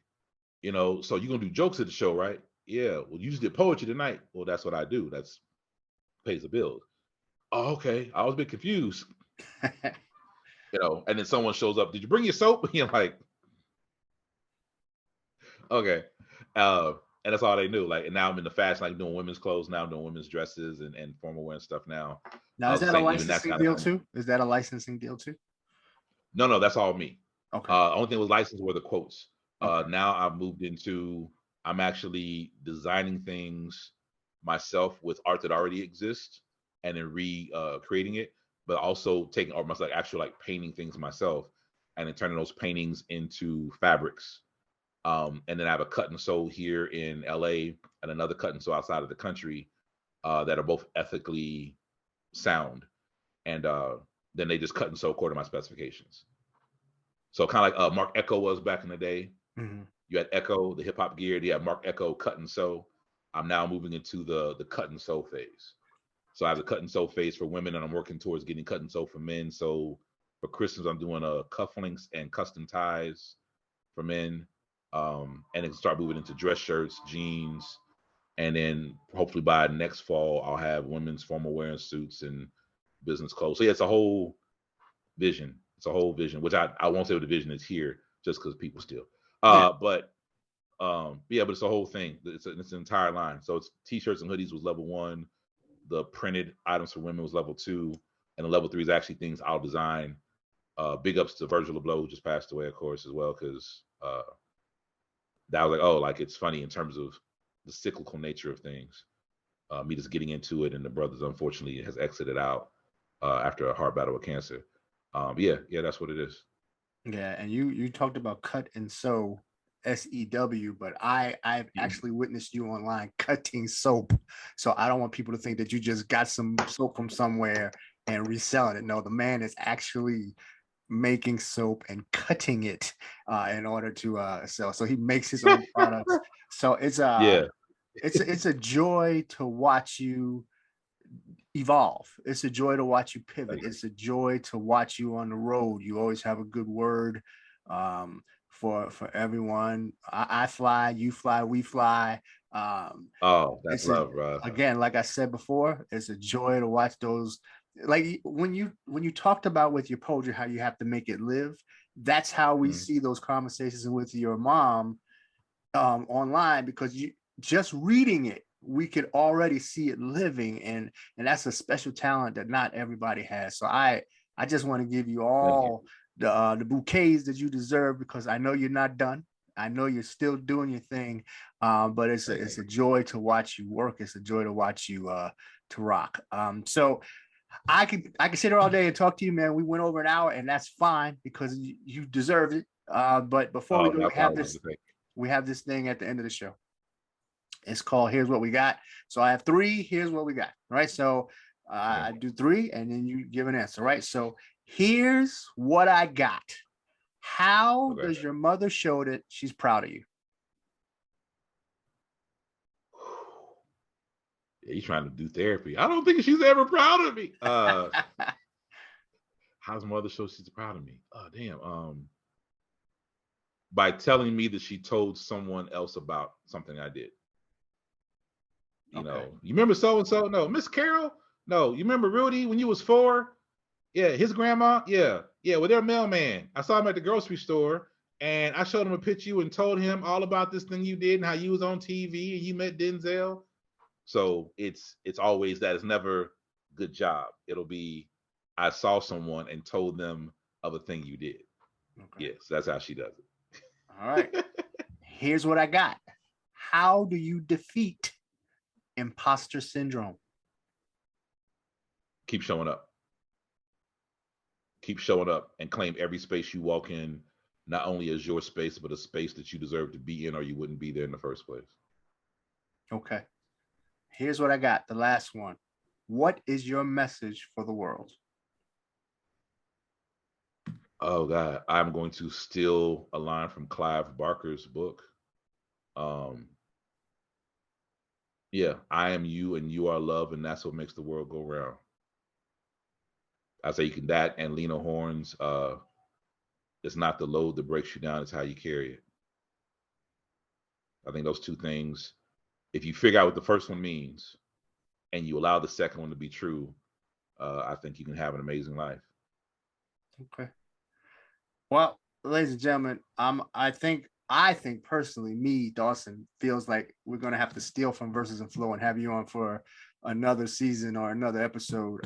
so you're going to do jokes at the show, right? Yeah, well, you just did poetry tonight. Well, that's what I do. That's pays the bills. Oh, okay. I was a bit confused. And then someone shows up. Did you bring your soap? You're like, okay. And that's all they knew. Like, and now I'm in the fashion, like doing women's clothes now, doing women's dresses and formal wear and stuff now. Now, is that a licensing deal too? Is that a licensing deal too? No, that's all me. Okay. Only thing was licensed were the quotes. Okay. Now I've moved into, I'm actually designing things myself with art that already exists and then creating it, but also taking art myself, actually like painting things myself and then turning those paintings into fabrics. And then I have a cut and sew here in LA and another cut and sew outside of the country that are both ethically sound. And then they just cut and sew according to my specifications. So kind of like Mark Echo was back in the day. Mm-hmm. You had Echo, the hip hop gear. You had Mark Echo cut and sew. I'm now moving into the cut and sew phase. So I have the cut and sew phase for women, and I'm working towards getting cut and sew for men. So for Christmas, I'm doing cufflinks and custom ties for men. And then start moving into dress shirts, jeans, and then hopefully by next fall, I'll have women's formal wear and suits and business clothes. So yeah, it's a whole vision. It's a whole vision, which I won't say what the vision is here just because people steal. But it's a whole thing. It's an entire line. So it's t-shirts and hoodies was level 1. The printed items for women was level 2. And the level 3 is actually things I'll design. Big ups to Virgil Abloh, who just passed away, of course, as well, because that was like, oh, like it's funny in terms of the cyclical nature of things. Me just getting into it, and the brothers unfortunately has exited out after a hard battle with cancer. Yeah, that's what it is. Yeah, and you talked about cut and sew, SEW, but I've actually witnessed you online cutting soap. So I don't want people to think that you just got some soap from somewhere and reselling it. No, the man is actually making soap and cutting it in order to sell. So he makes his own products. So it's a joy to watch you evolve. It's a joy to watch you pivot. It's a joy to watch you on the road. You always have a good word for everyone. I fly, you fly, we fly. That's love, bro. Again, like I said before, it's a joy to watch those. Like when you talked about with your poetry how you have to make it live, that's how we see those conversations with your mom online, because you just reading it, we could already see it living, and that's a special talent that not everybody has. So I just want to give you all the bouquets that you deserve, because I know you're not done. I know you're still doing your thing, but it's a joy to watch you work. It's a joy to watch you to rock. So I can sit here all day and talk to you, man. We went over an hour, and that's fine because you deserve it. But before we go, we have this thing at the end of the show. It's called Here's What We Got. So I have 3. Here's what we got. Right. So I do 3, and then you give an answer. Right. So here's what I got. How does your mother show that she's proud of you? Yeah, he's trying to do therapy. I don't think she's ever proud of me. How's mother show she's proud of me? Oh, damn. By telling me that she told someone else about something I did. You know, you remember so and so? No, Miss Carol. No, you remember Rudy when you was 4? Yeah, his grandma. Yeah. Well, their mailman. I saw him at the grocery store, and I showed him a picture of you and told him all about this thing you did and how you was on TV and you met Denzel. So it's always that. It's never good job. It'll be I saw someone and told them of a thing you did. Yes, that's how she does it. All right. Here's what I got. How do you defeat imposter syndrome? Keep showing up. Keep showing up and claim every space you walk in, not only as your space, but a space that you deserve to be in, or you wouldn't be there in the first place. Okay. Here's what I got. The last one. What is your message for the world? Oh, God. I'm going to steal a line from Clive Barker's book. Yeah, I am you and you are love, and that's what makes the world go round. I say you can that and Lena Horne's it's not the load that breaks you down, it's how you carry it. I think those 2 things, if you figure out what the first one means and you allow the second one to be true, I think you can have an amazing life. Okay. Well, ladies and gentlemen, I think personally, me, Dawson, feels like we're gonna have to steal from Verses and Flow and have you on for another season or another episode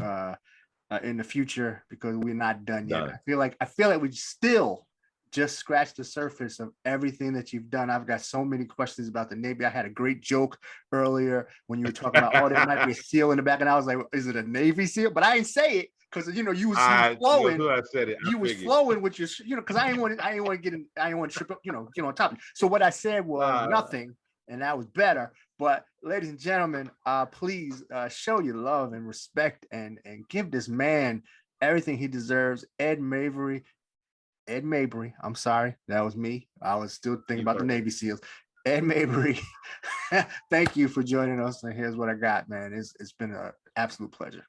in the future, because we're not done yet. I feel like we still just scratched the surface of everything that you've done. I've got so many questions about the Navy. I had a great joke earlier when you were talking about, there might be a SEAL in the back, and I was like, is it a Navy SEAL? But I didn't say it because you was flowing. I said it. You was flowing with your, because I didn't want to get in. I didn't want to trip up, get on top. So what I said was nothing, and that was better. But ladies and gentlemen, please show your love and respect and give this man everything he deserves. Ed Mabrey. I'm sorry, that was me. I was still thinking about the Navy SEALs. Ed Mabrey, thank you for joining us. And here's what I got, man. It's been an absolute pleasure.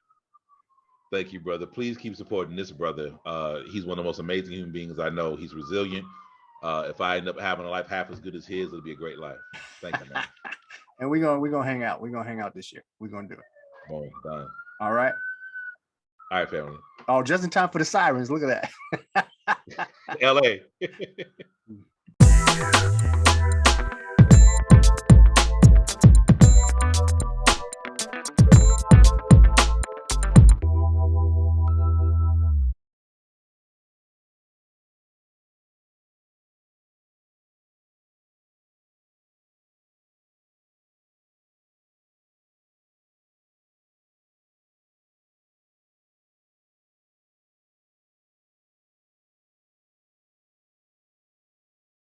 Thank you, brother. Please keep supporting this brother. He's one of the most amazing human beings I know. He's resilient. If I end up having a life half as good as his, it'll be a great life. Thank you, man. And we're gonna hang out. We're gonna hang out this year. We're gonna do it. Oh, done. All right. All right, family. Oh, just in time for the sirens. Look at that. LA.